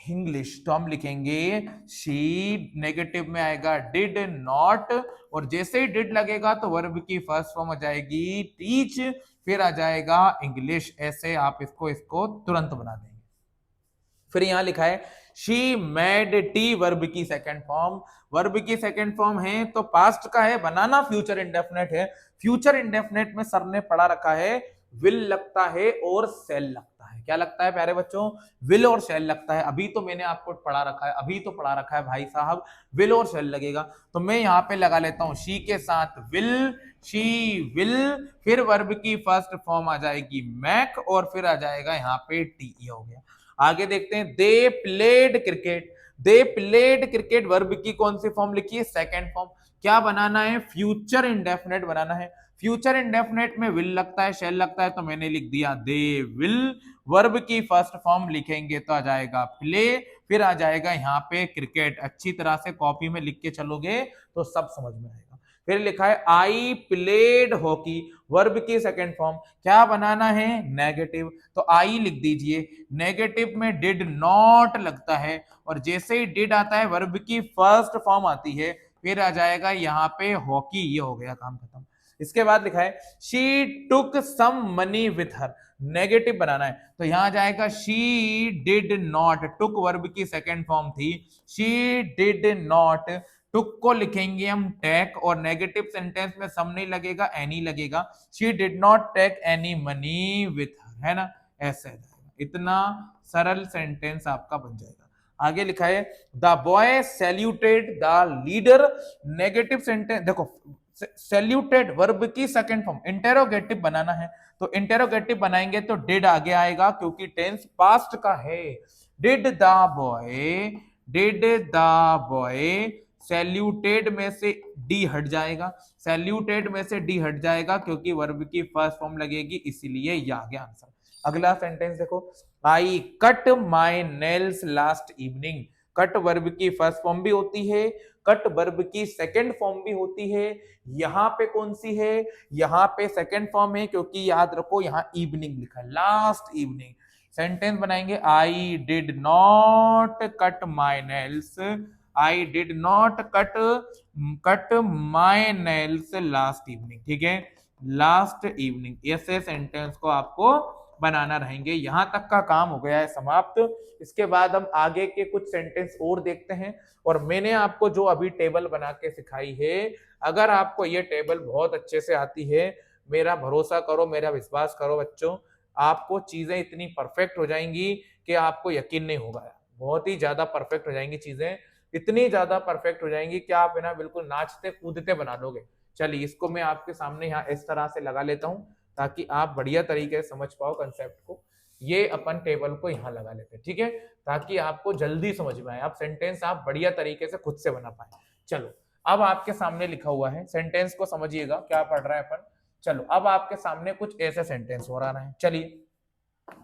इंग्लिश, तो हम लिखेंगे शी, नेगेटिव में आएगा डिड नॉट, और जैसे ही डिड लगेगा तो वर्ब की फर्स्ट फॉर्म आ जाएगी टीच, फिर आ जाएगा इंग्लिश, ऐसे आप इसको तुरंत बना देंगे। फिर यहां लिखा है शी मेड टी, वर्ब की सेकंड फॉर्म, वर्ब की सेकंड फॉर्म है तो पास्ट का है, बनाना फ्यूचर इंडेफिनिट है। फ्यूचर इंडेफिनिट में सर ने पढ़ा रखा है विल लगता है और सेल लगता है, क्या लगता है प्यारे बच्चों, विल और सेल लगता है। अभी तो मैंने आपको पढ़ा रखा है, अभी तो पढ़ा रखा है भाई साहब, विल और सेल लगेगा, तो मैं यहाँ पे लगा लेता हूं शी के साथ विल, शी विल, फिर वर्ब की फर्स्ट फॉर्म आ जाएगी मैक, और फिर आ जाएगा यहाँ पे टी, हो गया। आगे देखते हैं, they played cricket, they played cricket, verb की कौन सी फॉर्म लिखी है, सेकंड फॉर्म, क्या बनाना है, फ्यूचर इंडेफिनिट बनाना है। फ्यूचर इंडेफिनिट में विल लगता है, शेल लगता है, तो मैंने लिख दिया दे विल, वर्ब की फर्स्ट फॉर्म लिखेंगे तो आ जाएगा प्ले, फिर आ जाएगा यहाँ पे क्रिकेट, अच्छी तरह से कॉपी में लिख के चलोगे तो सब समझ में आएगा। फिर लिखा है आई प्लेड हॉकी, वर्ब की सेकंड फॉर्म, क्या बनाना है, नेगेटिव, तो आई लिख दीजिए। नेगेटिव में डिड नॉट लगता है, और जैसे ही डिड आता है वर्ब की फर्स्ट फॉर्म आती है, फिर आ जाएगा यहाँ पे हॉकी, ये हो गया काम खत्म। इसके बाद लिखा है she took some money with her, negative बनाना है, तो यहां जाएगा she did not, took verb की सेकंड फॉर्म थी, शी डिड नॉट, टुक को लिखेंगे हम टेक, और नेगेटिव सेंटेंस में सम नहीं लगेगा, एनी लगेगा, she did not take any money with her, है ना, ऐसे इतना सरल सेंटेंस आपका बन जाएगा। आगे लिखा है the boy saluted the leader, negative sentence देखो, सैल्यूटेड वर्ब की सेकंड फॉर्म, इंटेरोगेटिव बनाना है, तो इंटेरोगेटिव बनाएंगे तो डिड आगे आएगा क्योंकि टेंस पास्ट का है। Did the boy, did the boy saluted में से डी हट जाएगा, सैल्यूटेड में से डी हट जाएगा क्योंकि वर्ब की फर्स्ट फॉर्म लगेगी, इसीलिए ये आ गया आंसर। अगला सेंटेंस देखो, I cut my nails last evening, cut verb की फर्स्ट फॉर्म भी होती है, कट वर्ब की सेकंड फॉर्म भी होती है, यहां पे कौन सी है, यहां पे सेकंड फॉर्म है क्योंकि याद रखो यहां इवनिंग लिखा है, लास्ट इवनिंग। सेंटेंस बनाएंगे I did not cut my nails, I did not cut my nails last evening, ठीक है, लास्ट इवनिंग, ऐसे सेंटेंस को आपको बनाना रहेंगे। यहां तक का काम हो गया है समाप्त। इसके बाद हम आगे के कुछ सेंटेंस और देखते हैं, और मैंने आपको जो अभी टेबल बना के सिखाई है, अगर आपको ये टेबल बहुत अच्छे से आती है, मेरा भरोसा करो, मेरा विश्वास करो बच्चों, आपको चीजें इतनी परफेक्ट हो जाएंगी कि आपको यकीन नहीं होगा, बहुत ही ज्यादा परफेक्ट हो जाएंगी चीजें, इतनी ज्यादा परफेक्ट हो जाएंगी कि आप ना बिल्कुल नाचते कूदते बना दोगे। चलिए इसको मैं आपके सामने यहाँ इस तरह से लगा लेता हूँ ताकि आप बढ़िया तरीके से समझ पाओ कंसेप्ट को। ये अपन टेबल को यहाँ लगा लेते हैं, ठीक है, ताकि आपको जल्दी समझ में आए, आप सेंटेंस आप बढ़िया तरीके से खुद से बना पाए। चलो अब आपके सामने लिखा हुआ है, सेंटेंस को समझिएगा क्या पढ़ रहा है अपन। चलो अब आपके सामने कुछ ऐसे सेंटेंस हो रहा है, चलिए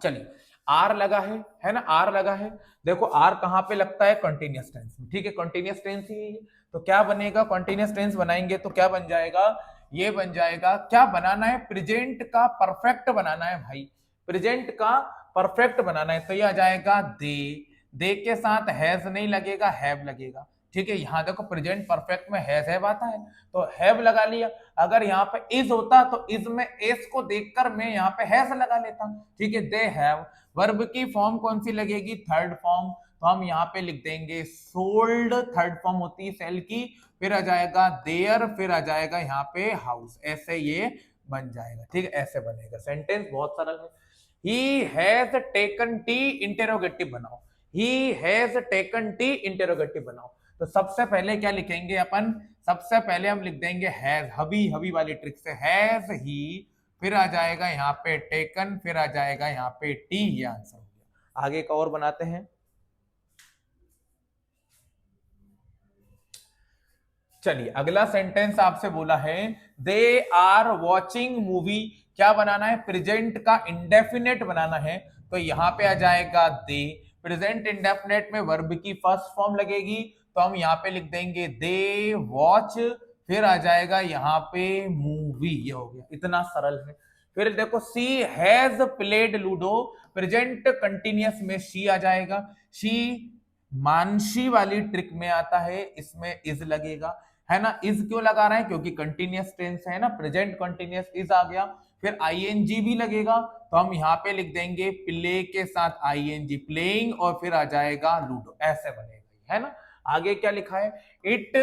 चलिए, आर लगा है ना, आर लगा है, देखो आर कहां पे लगता है, कंटिन्यूअस टेंस में, ठीक है, कंटिन्यूअस टेंस ही है, तो क्या बनेगा, कंटिन्यूअस टेंस बनाएंगे तो क्या बन जाएगा, ये बन जाएगा, क्या बनाना है, प्रेजेंट का परफेक्ट बनाना है भाई, प्रेजेंट का परफेक्ट बनाना है, तो ये आ जाएगा दे के साथ हैज नहीं लगेगा, हैव लगेगा, ठीक है, यहां देखो प्रेजेंट परफेक्ट में हैव आता है तो हैव लगा लिया, अगर यहाँ पे इज होता तो इज में एस को देखकर मैं यहाँ पे हैज लगा लेता, ठीक है, दे हैव, वर्ब की फॉर्म कौन सी लगेगी, थर्ड फॉर्म, तो हम यहाँ पे लिख देंगे सोल्ड, थर्ड फॉर्म होती है सेल की, फिर आ जाएगा देयर, फिर आ जाएगा यहाँ पे हाउस, ऐसे ये बन जाएगा, ठीक है, ऐसे बनेगा सेंटेंस, बहुत सरल है। He has taken tea, interrogative बनाओ, he has taken tea, interrogative बनाओ, तो सबसे पहले क्या लिखेंगे अपन, सबसे पहले हम लिख देंगे हैज, हबी हबी वाली ट्रिक से, हैज ही, फिर आ जाएगा यहाँ पे टेकन, फिर आ जाएगा यहाँ पे टी, ये आंसर हो गया। आगे का और बनाते हैं, चलिए अगला सेंटेंस आपसे बोला है दे आर वॉचिंग मूवी, क्या बनाना है, प्रेजेंट का इंडेफिनेट बनाना है, तो यहां पे आ जाएगा दे, प्रेजेंट इंडेफिनेट में वर्ब की फर्स्ट फॉर्म लगेगी, तो हम यहाँ पे लिख देंगे दे वॉच, फिर आ जाएगा यहाँ पे मूवी, ये हो गया, इतना सरल है। फिर देखो she has played ludo, present continuous में शी आ जाएगा, शी मानसी वाली ट्रिक में आता है, इसमें इज लगेगा, है ना, इज क्यों लगा रहे हैं, क्योंकि कंटिन्यूअस टेंस है ना, प्रेजेंट कंटिन्यूअस इज आ गया, फिर आईएनजी भी लगेगा, तो हम यहाँ पे लिख देंगे प्ले के साथ आईएनजी, प्लेइंग, और फिर आ जाएगा लूडो, ऐसे बनेगा, है ना। आगे क्या लिखा है, इट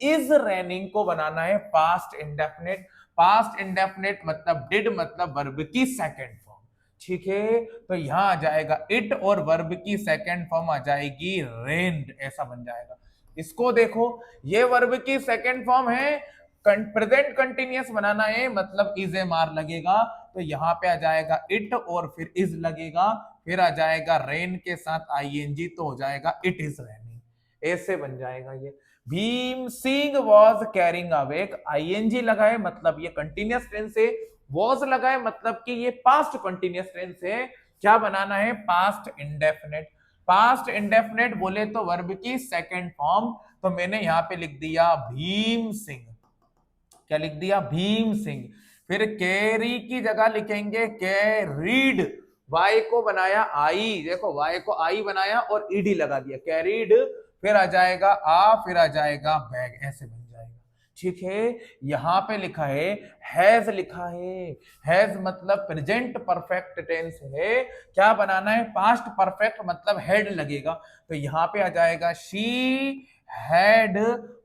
इज रेनिंग को बनाना है पास्ट इंडेफिनेट, पास्ट इंडेफिनेट मतलब डिड मतलब वर्ब की सेकंड फॉर्म, ठीक है, तो यहां आ जाएगा इट और वर्ब की सेकंड फॉर्म आ जाएगी रेन्ड, ऐसा बन जाएगा। इसको देखो, ये वर्ब की सेकंड फॉर्म है, प्रेजेंट कंटिन्यूअस बनाना है मतलब इज एम आर लगेगा, तो यहाँ पे आ जाएगा इट और फिर इज लगेगा, फिर आ जाएगा रेन के साथ आईएनजी, तो हो जाएगा इट इज रेनिंग, ऐसे बन जाएगा ये। Bhim Singh was carrying a bag, ING लगाए मतलब ये कंटिन्यूअस टेंस है, वॉज लगाए मतलब कि ये पास्ट कंटिन्यूअस टेंस है, क्या बनाना है, पास्ट इंडेफिनेट, पास्ट इंडेफिनेट बोले तो वर्ब की सेकंड फॉर्म, तो मैंने यहां पे लिख दिया भीम सिंह, क्या लिख दिया, भीम सिंह। फिर कैरी की जगह लिखेंगे कैरीड, वाई को बनाया आई, देखो वाई को आई बनाया और ईडी लगा दिया, कैरीड। फिर आ जाएगा फिर आ जाएगा बैग, ऐसे बन जाएगा। ठीक है, यहां पे लिखा है हैज, लिखा है हैज मतलब प्रेजेंट परफेक्ट टेंस है, क्या बनाना है, पास्ट परफेक्ट मतलब हेड लगेगा, तो यहां पे आ जाएगा शी हैड,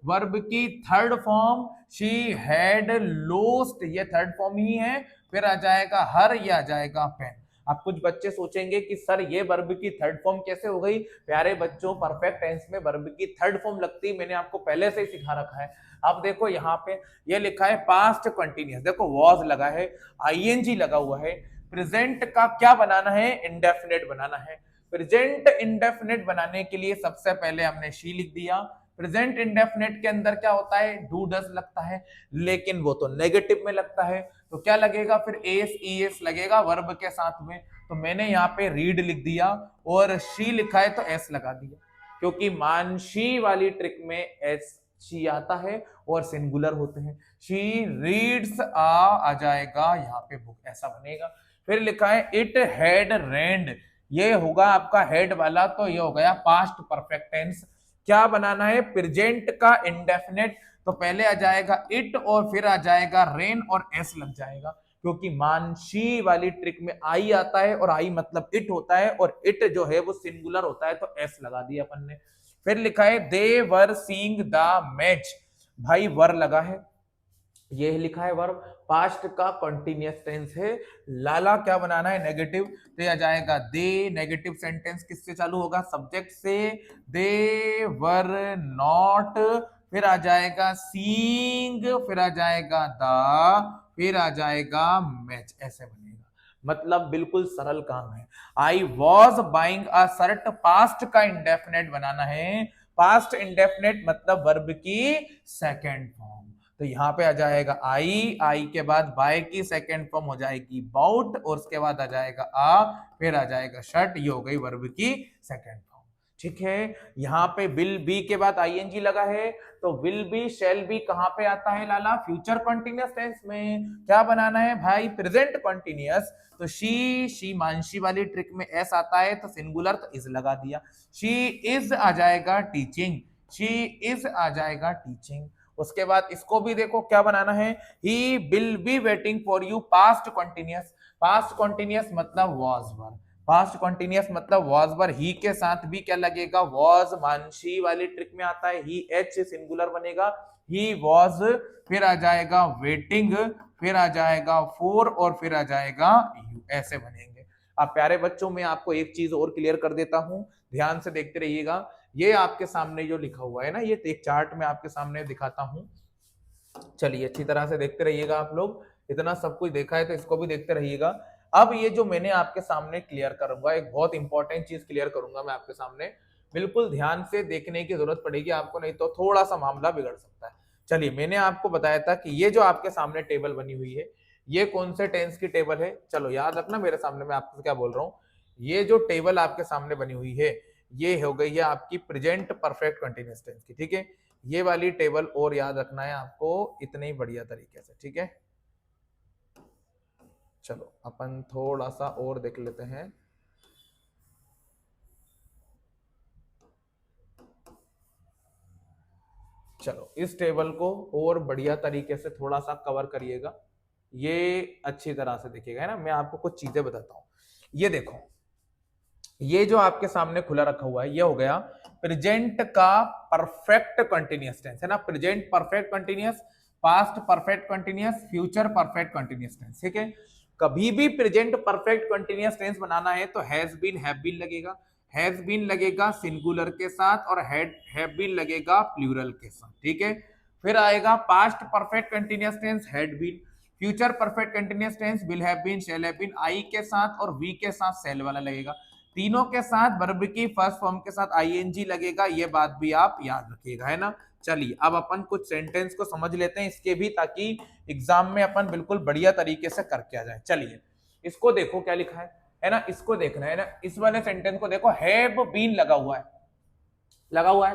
वर्ब की third form she had lost, ये थर्ड फॉर्म ही है। फिर आ जाएगा हर, ये आ जाएगा पेन। अब कुछ बच्चे सोचेंगे कि सर ये वर्ब की थर्ड फॉर्म कैसे हो गई। प्यारे बच्चों, परफेक्ट टेंस में वर्ब की थर्ड फॉर्म लगती है, मैंने आपको पहले से ही सिखा रखा है। अब देखो यहाँ पे ये लिखा है पास्ट कंटिन्यूअस, देखो वॉज लगा है, आईएनजी लगा हुआ है, प्रेजेंट का क्या बनाना है, इंडेफिनेट बनाना है। प्रेजेंट इंडेफिनेट बनाने के लिए सबसे पहले हमने शी लिख दिया। प्रेजेंट इंडेफिनेट के अंदर क्या होता है, डू डज लगता है, लेकिन वो तो नेगेटिव में लगता है, तो क्या लगेगा फिर एस ई एस लगेगा वर्ब के साथ में। तो मैंने यहाँ पे रीड लिख दिया और शी लिखा है तो एस लगा दिया, क्योंकि मानशी वाली ट्रिक में एस शी आता है और सिंगुलर होते हैं। शी रीड्स आ जाएगा यहाँ पे बुक, ऐसा बनेगा। फिर लिखा है इट हैड रेन्ड, ये होगा आपका हेड वाला, तो ये हो गया पास्ट परफेक्ट टेंस। क्या बनाना है, प्रेजेंट का इंडेफिनेट, तो पहले आ जाएगा इट और फिर आ जाएगा रेन और एस लग जाएगा, क्योंकि मानशी वाली ट्रिक में आई आता है और आई मतलब इट होता है, और इट जो है वो सिंगुलर होता है, तो एस लगा दिया अपन ने। फिर लिखा है दे वर सीइंग द मैच, भाई वर लगा है, ये लिखा है वर्ब, पास्ट का कंटिन्यूअस टेंस है। लाला क्या बनाना है, नेगेटिव, तो ये आ जाएगा दे, नेगेटिव सेंटेंस किससे चालू होगा, सब्जेक्ट से, दे वर नॉट, फिर आ जाएगा सीइंग, फिर आ जाएगा द, फिर आ जाएगा मैच, ऐसे बनेगा। मतलब बिल्कुल सरल काम है। I was buying a shirt, past का इंडेफिनेट बनाना है, पास्ट इंडेफिनेट मतलब वर्ब की सेकेंड फॉर्म, तो यहां पे आ जाएगा आई, आई के बाद बाय की सेकेंड फॉर्म हो जाएगी बाउट, और उसके बाद आ जाएगा फिर आ जाएगा शर्ट, ये हो गई वर्ब की सेकेंड फॉर्म। ठीक है, यहाँ पे विल बी के बाद आईएनजी लगा है, तो विल बी शैल बी कहां पे आता है लाला, फ्यूचर कंटिन्यूअस टेंस में। क्या बनाना है भाई, प्रेजेंट कंटिन्यूअस, तो शी मानशी वाली ट्रिक में एस आता है, तो सिंगुलर तो इज लगा दिया। शी इज आ जाएगा टीचिंग, शी इज आ जाएगा टीचिंग। उसके बाद इसको भी देखो क्या बनाना है, he will be waiting for you, past continuous, past continuous मतलब वाज वर, पास्ट कंटिन्यूअस मतलब वाज वर, ही के साथ भी क्या लगेगा, वाज, मानशी वाली ट्रिक में आता है, ही एच सिंगुलर बनेगा, ही वाज, फिर आ जाएगा वेटिंग, फिर आ जाएगा फोर और फिर आ जाएगा यू, ऐसे बनेंगे। अब प्यारे बच्चों, मैं आपको एक चीज और क्लियर कर देता हूं, ध्यान से देखते रहिएगा। ये आपके सामने जो लिखा हुआ है ना, ये एक चार्ट में आपके सामने दिखाता हूं, चलिए अच्छी तरह से देखते रहिएगा आप लोग, इतना सब कुछ देखा है तो इसको भी देखते रहिएगा। अब ये जो मैंने आपके सामने क्लियर करूंगा, एक बहुत इंपॉर्टेंट चीज क्लियर करूंगा मैं आपके सामने, बिल्कुल ध्यान से देखने की जरूरत पड़ेगी आपको, नहीं तो थोड़ा सा मामला बिगड़ सकता है। चलिए, मैंने आपको बताया था कि ये जो आपके सामने टेबल बनी हुई है, ये कौन से टेंस की टेबल है, चलो याद रखना मेरे सामने मैं आपको क्या बोल रहा हूँ। ये जो टेबल आपके सामने बनी हुई है, ये हो गई है आपकी प्रेजेंट परफेक्ट कंटिन्यूअस टेंस की, ठीक है। ये वाली टेबल और याद रखना है आपको इतने ही बढ़िया तरीके से, ठीक है। चलो अपन थोड़ा सा और देख लेते हैं। चलो इस टेबल को और बढ़िया तरीके से थोड़ा सा कवर करिएगा, ये अच्छी तरह से देखिएगा, है ना। मैं आपको कुछ चीजें बताता हूं, ये देखो, ये जो आपके सामने खुला रखा हुआ है, ये हो गया प्रेजेंट का परफेक्ट कंटिन्यूअस टेंस, है ना। Present perfect continuous, past perfect continuous, future perfect continuous tense, ठीक है। कभी भी प्रेजेंट परफेक्ट कंटिन्यूअस टेंस बनाना है तो हैज बीन, हैव बीन लगेगा, हैज बीन लगेगा सिंगुलर के साथ, और हैव बीन लगेगा प्लूरल के साथ, ठीक है। फिर आएगा past perfect continuous tense, had been. Future perfect continuous tense will have been, shall have been, I के साथ और वी के साथ सेल वाला लगेगा। तीनों के साथ वर्ब की फर्स्ट फॉर्म के साथ आईएनजी लगेगा, ये बात भी आप याद रखिएगा, है ना। चलिए अब अपन कुछ सेंटेंस को समझ लेते हैं इसके भी, ताकि एग्जाम में अपन बिल्कुल बढ़िया तरीके से करके आ जाए। चलिए इसको देखो क्या लिखा है ना, इसको देखना है ना। इस वाले सेंटेंस को देखो, हैव बीन लगा हुआ है, लगा हुआ है।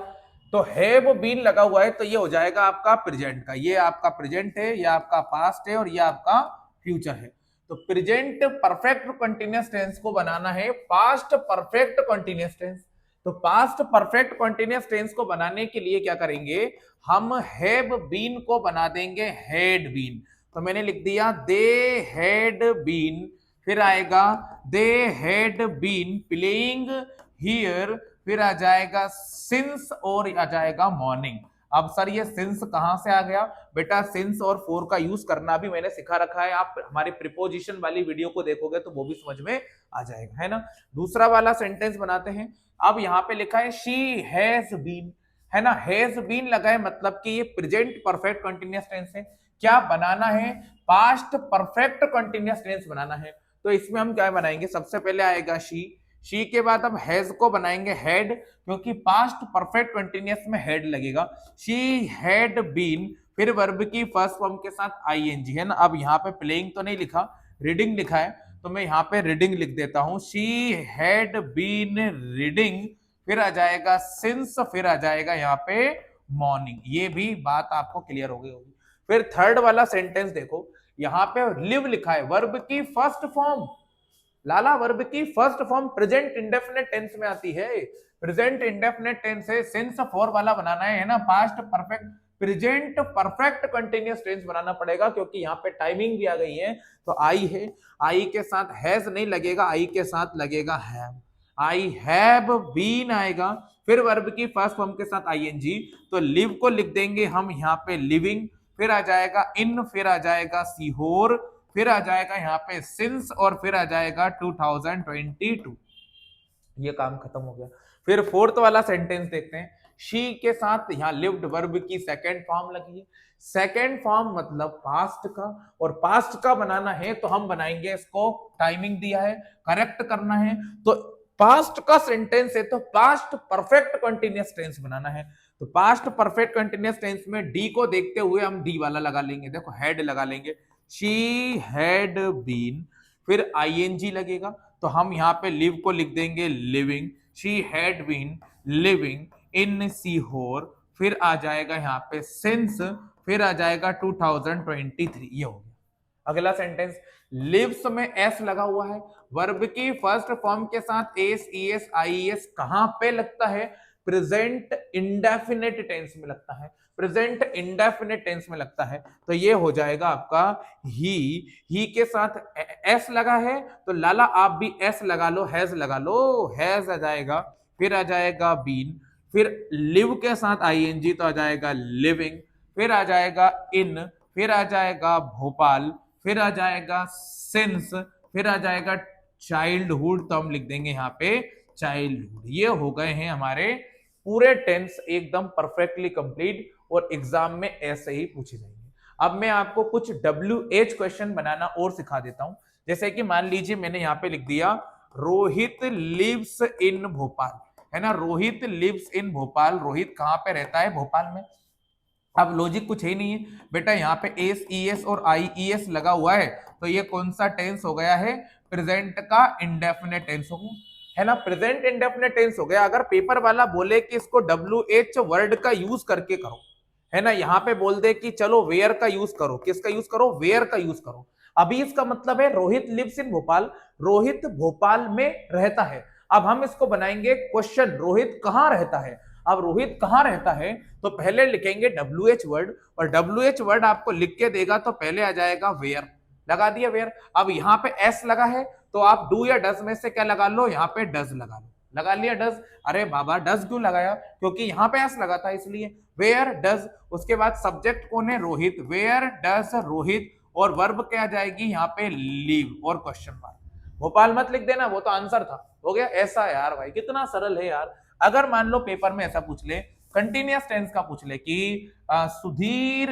तो हैव बीन लगा हुआ है तो ये हो जाएगा आपका प्रेजेंट का, ये आपका प्रेजेंट है, ये आपका पास्ट है और ये आपका फ्यूचर है। तो प्रेजेंट परफेक्ट कंटिन्यूअस टेंस को बनाना है पास्ट परफेक्ट कंटिन्यूअस टेंस। तो पास्ट परफेक्ट कंटिन्यूअस टेंस को बनाने के लिए क्या करेंगे, हम हैव बीन को बना देंगे हैड बीन। तो मैंने लिख दिया दे हैड बीन, फिर आएगा they had been playing here, फिर आ जाएगा सिंस और आ जाएगा मॉर्निंग। अब सर ये सिंस कहां से आ गया, बेटा सिंस और फोर का यूज करना भी मैंने सिखा रखा है, आप हमारी प्रीपोजिशन वाली वीडियो को देखोगे तो वो भी समझ में आ जाएगा, है ना। दूसरा वाला सेंटेंस बनाते हैं। अब यहाँ पे लिखा है शी हैज बीन, है ना, हैज बीन लगा है मतलब कि ये प्रेजेंट परफेक्ट कंटिन्यूअस टेंस है। क्या बनाना है, पास्ट परफेक्ट कंटिन्यूअस टेंस बनाना है। तो इसमें हम क्या बनाएंगे, सबसे पहले आएगा शी के बाद अब हैज को बनाएंगे हैड, क्योंकि पास्ट परफेक्ट कंटिन्यूअस में हैड लगेगा। शी हैड बीन, फिर वर्ब की फर्स्ट फॉर्म के साथ आईएनजी, है ना। अब यहाँ पे प्लेइंग तो नहीं लिखा, रीडिंग लिखा है, तो मैं यहाँ पे रीडिंग लिख देता हूं, शी हैड बीन रीडिंग, फिर आ जाएगा सिंस, फिर आ जाएगा यहाँ पे मॉर्निंग। ये भी बात आपको क्लियर हो गई होगी। फिर थर्ड वाला सेंटेंस देखो, यहाँ पे लिव लिखा है, वर्ब की फर्स्ट फॉर्म, लाला वर्ब की first form present indefinite tense में आती है, प्रेजेंट इंडेफिनिट टेंस है, सिंस फॉर वाला बनाना है ना, past perfect present perfect continuous tense बनाना पड़ेगा, क्योंकि यहाँ पे टाइमिंग भी आ गई है। तो आई है, आई के साथ हैज नहीं लगेगा, आई के साथ लगेगा हैव, आई हैव बीन आएगा, फिर वर्ब की फर्स्ट फॉर्म के साथ आईएनजी, तो लिव को लिख देंगे हम यहाँ पे लिविंग, फिर आ जाएगा इन, फिर आ जाएगा सीहोर, फिर आ जाएगा यहाँ पे सिंस और फिर आ जाएगा 2022। ये काम खत्म हो गया। फिर फोर्थ वाला सेंटेंस देखते हैं, शी के साथ यहाँ लिव्ड वर्ब की सेकंड फॉर्म लगी है, सेकंड फॉर्म मतलब पास्ट का, और पास्ट का बनाना है तो हम बनाएंगे इसको, टाइमिंग दिया है, करेक्ट करना है, तो पास्ट का सेंटेंस है तो पास्ट परफेक्ट कंटिन्यूअस टेंस बनाना है। तो पास्ट परफेक्ट कंटिन्यूअस टेंस में डी को देखते हुए हम डी वाला लगा लेंगे, देखो हेड लगा लेंगे, शी हैड बीन, फिर आईएनजी लगेगा, तो हम यहाँ पे लिव को लिख देंगे living, she had been living in Sehore, फिर आ जाएगा यहाँ पे सिंस, फिर आ जाएगा 2023। ये हो गया। अगला सेंटेंस, लिव्स में एस लगा हुआ है, वर्ब की फर्स्ट फॉर्म के साथ S E S I S कहां पे लगता है, प्रेजेंट इंडेफिनिट टेंस में लगता है, प्रेजेंट इंडेफिनिट टेंस में लगता है। तो ये हो जाएगा आपका ही के साथ एस लगा है, तो लाला आप भी एस लगा लो, हैज लगा लो, हैज आ जाएगा, फिर आ जाएगा बीन, फिर लिव के साथ आईएनजी तो आ जाएगा लिविंग, फिर आ जाएगा इन, फिर आ जाएगा भोपाल, फिर आ जाएगा सिंस, फिर आ जाएगा चाइल्डहुड, तो हम लिख देंगे यहाँ पे चाइल्डहुड। ये हो गए हैं हमारे पूरे टेंस एकदम परफेक्टली कंप्लीट, और एग्जाम में ऐसे ही पूछे जाएंगे। अब मैं आपको कुछ WH क्वेश्चन बनाना और सिखा देता हूं। जैसे कि मान लीजिए मैंने यहाँ पे लिख दिया रोहित लिव्स इन भोपाल, है ना, रोहित लिव्स इन भोपाल, रोहित कहाँ पे रहता है, भोपाल में। अब लॉजिक कुछ है नहीं है बेटा, यहाँ पे एस ई एस और आई ई एस लगा हुआ है, तो ये कौन सा टेंस हो गया है, प्रेजेंट का इंडेफिनिट टेंस हो गया, है ना, प्रेजेंट इंडेफिनिट टेंस हो गया। अगर पेपर वाला बोले कि इसको WH वर्ड का यूज करके करो, है ना, यहाँ पे बोल दे कि चलो वेयर का यूज करो, किसका यूज करो, वेयर का यूज करो, अभी इसका मतलब है रोहित लिव्स इन भोपाल, रोहित भोपाल में रहता है। अब हम इसको बनाएंगे क्वेश्चन, रोहित कहाँ रहता है। अब रोहित कहाँ रहता है तो पहले लिखेंगे WH वर्ड, और WH वर्ड आपको लिख के देगा तो पहले आ जाएगा वेयर, लगा दिया वेयर। अब यहाँ पे एस लगा है तो आप डू या डज में से क्या लगा लो, यहाँ पे डज लगा लो, लगा लिया डज। अरे बाबा डज क्यों लगाया, क्योंकि यहाँ पे एस लगा था इसलिए, वेयर डज, उसके बाद सब्जेक्ट कौन है, रोहित, वेयर डज रोहित, और वर्ब क्या जाएगी यहाँ पे लीव और क्वेश्चन मार्क। भोपाल मत लिख देना, वो तो आंसर था, हो गया। ऐसा यार भाई कितना सरल है यार। अगर मान लो पेपर में ऐसा पूछ ले, कंटिन्यूअस टेंस का पूछ ले कि Sudhir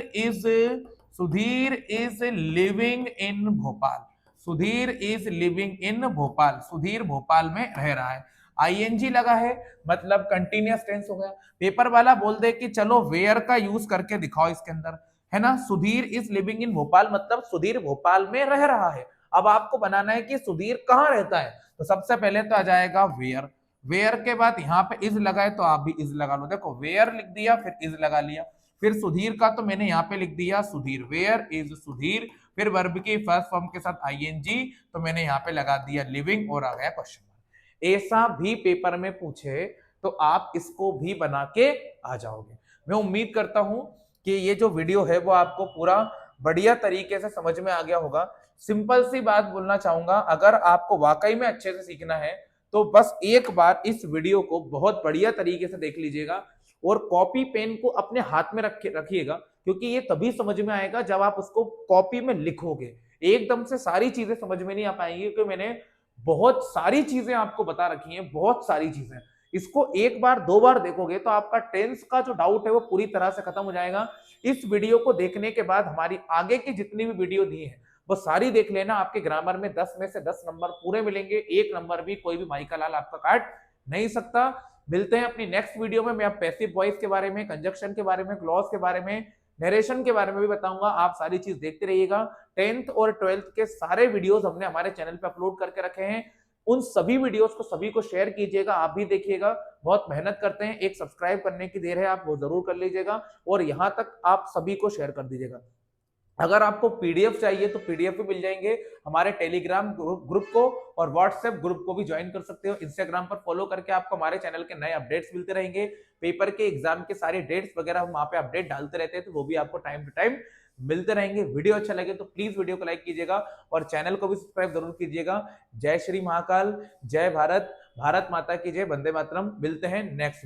is living in Bhopal, Sudhir is living in Bhopal, Sudhir Bhopal में रह रहा है, आईएनजी लगा है मतलब कंटिन्यूअस टेंस हो गया। पेपर वाला बोल दे कि चलो वेयर का यूज करके दिखाओ इसके अंदर, है ना, Sudhir is living in Bhopal मतलब सुधीर भोपाल में रह रहा है। अब आपको बनाना है कि सुधीर कहाँ रहता है, तो सबसे पहले तो आ जाएगा वेयर, वेयर के बाद यहाँ पे इज लगाए तो आप भी इज लगा लो। देखो वेयर लिख दिया फिर इज लगा लिया। फिर सुधीर का तो मैंने यहाँ पे लिख दिया सुधीर, वेयर इज सुधीर। फिर वर्ब की फर्स्ट फॉर्म के साथ आईएनजी तो मैंने यहाँ पे लगा दिया लिविंग और आ गया क्वेश्चन मार्क। ऐसा भी पेपर में पूछे तो आप इसको भी बना के आ जाओगे। मैं उम्मीद करता हूं कि ये जो वीडियो है वो आपको पूरा बढ़िया तरीके से समझ में आ गया होगा। सिंपल सी बात बोलना चाहूंगा, अगर आपको वाकई में अच्छे से सीखना है तो बस एक बार इस वीडियो को बहुत बढ़िया तरीके से देख लीजिएगा और कॉपी पेन को अपने हाथ में रखिएगा, क्योंकि ये तभी समझ में आएगा जब आप उसको कॉपी में लिखोगे। एकदम से सारी चीजें समझ में नहीं आ पाएंगी, क्योंकि मैंने बहुत सारी चीजें आपको बता रखी हैं, बहुत सारी चीजें। इसको एक बार दो बार देखोगे तो आपका टेंस का जो डाउट है वो पूरी तरह से खत्म हो जाएगा। इस वीडियो को देखने के बाद हमारी आगे की जितनी भी वीडियो दी है वो सारी देख लेना। आपके ग्रामर में 10 में से 10 नंबर पूरे मिलेंगे, एक नंबर भी कोई भी माइका लाल आपका काट नहीं सकता। मिलते हैं अपनी नेक्स्ट वीडियो में। मैं आप पैसिव वॉइस के बारे में, कंजक्शन के बारे में, क्लॉज के बारे में, नरेशन के बारे में भी बताऊंगा। आप सारी चीज देखते रहिएगा। 10th और 12th के सारे वीडियोस हमने हमारे चैनल पे अपलोड करके रखे हैं। उन सभी वीडियोस को सभी को शेयर कीजिएगा, आप भी देखिएगा। बहुत मेहनत करते हैं, एक सब्सक्राइब करने की देर है, आप वो जरूर कर लीजिएगा और यहां तक आप सभी को शेयर कर दीजिएगा। अगर आपको पीडीएफ चाहिए तो पीडीएफ भी मिल जाएंगे। हमारे टेलीग्राम ग्रुप को और व्हाट्सएप ग्रुप को भी ज्वाइन कर सकते हो। इंस्टाग्राम पर फॉलो करके आपको हमारे चैनल के नए अपडेट्स मिलते रहेंगे। पेपर के एग्जाम के सारे डेट्स वगैरह हम वहां पे अपडेट डालते रहते हैं, तो वो भी आपको टाइम टू टाइम मिलते रहेंगे। वीडियो अच्छा लगे तो प्लीज वीडियो को लाइक कीजिएगा और चैनल को भी सब्सक्राइब जरूर कीजिएगा। जय श्री महाकाल, जय भारत, भारत माता की जय, वंदे मातरम। मिलते हैं नेक्स्ट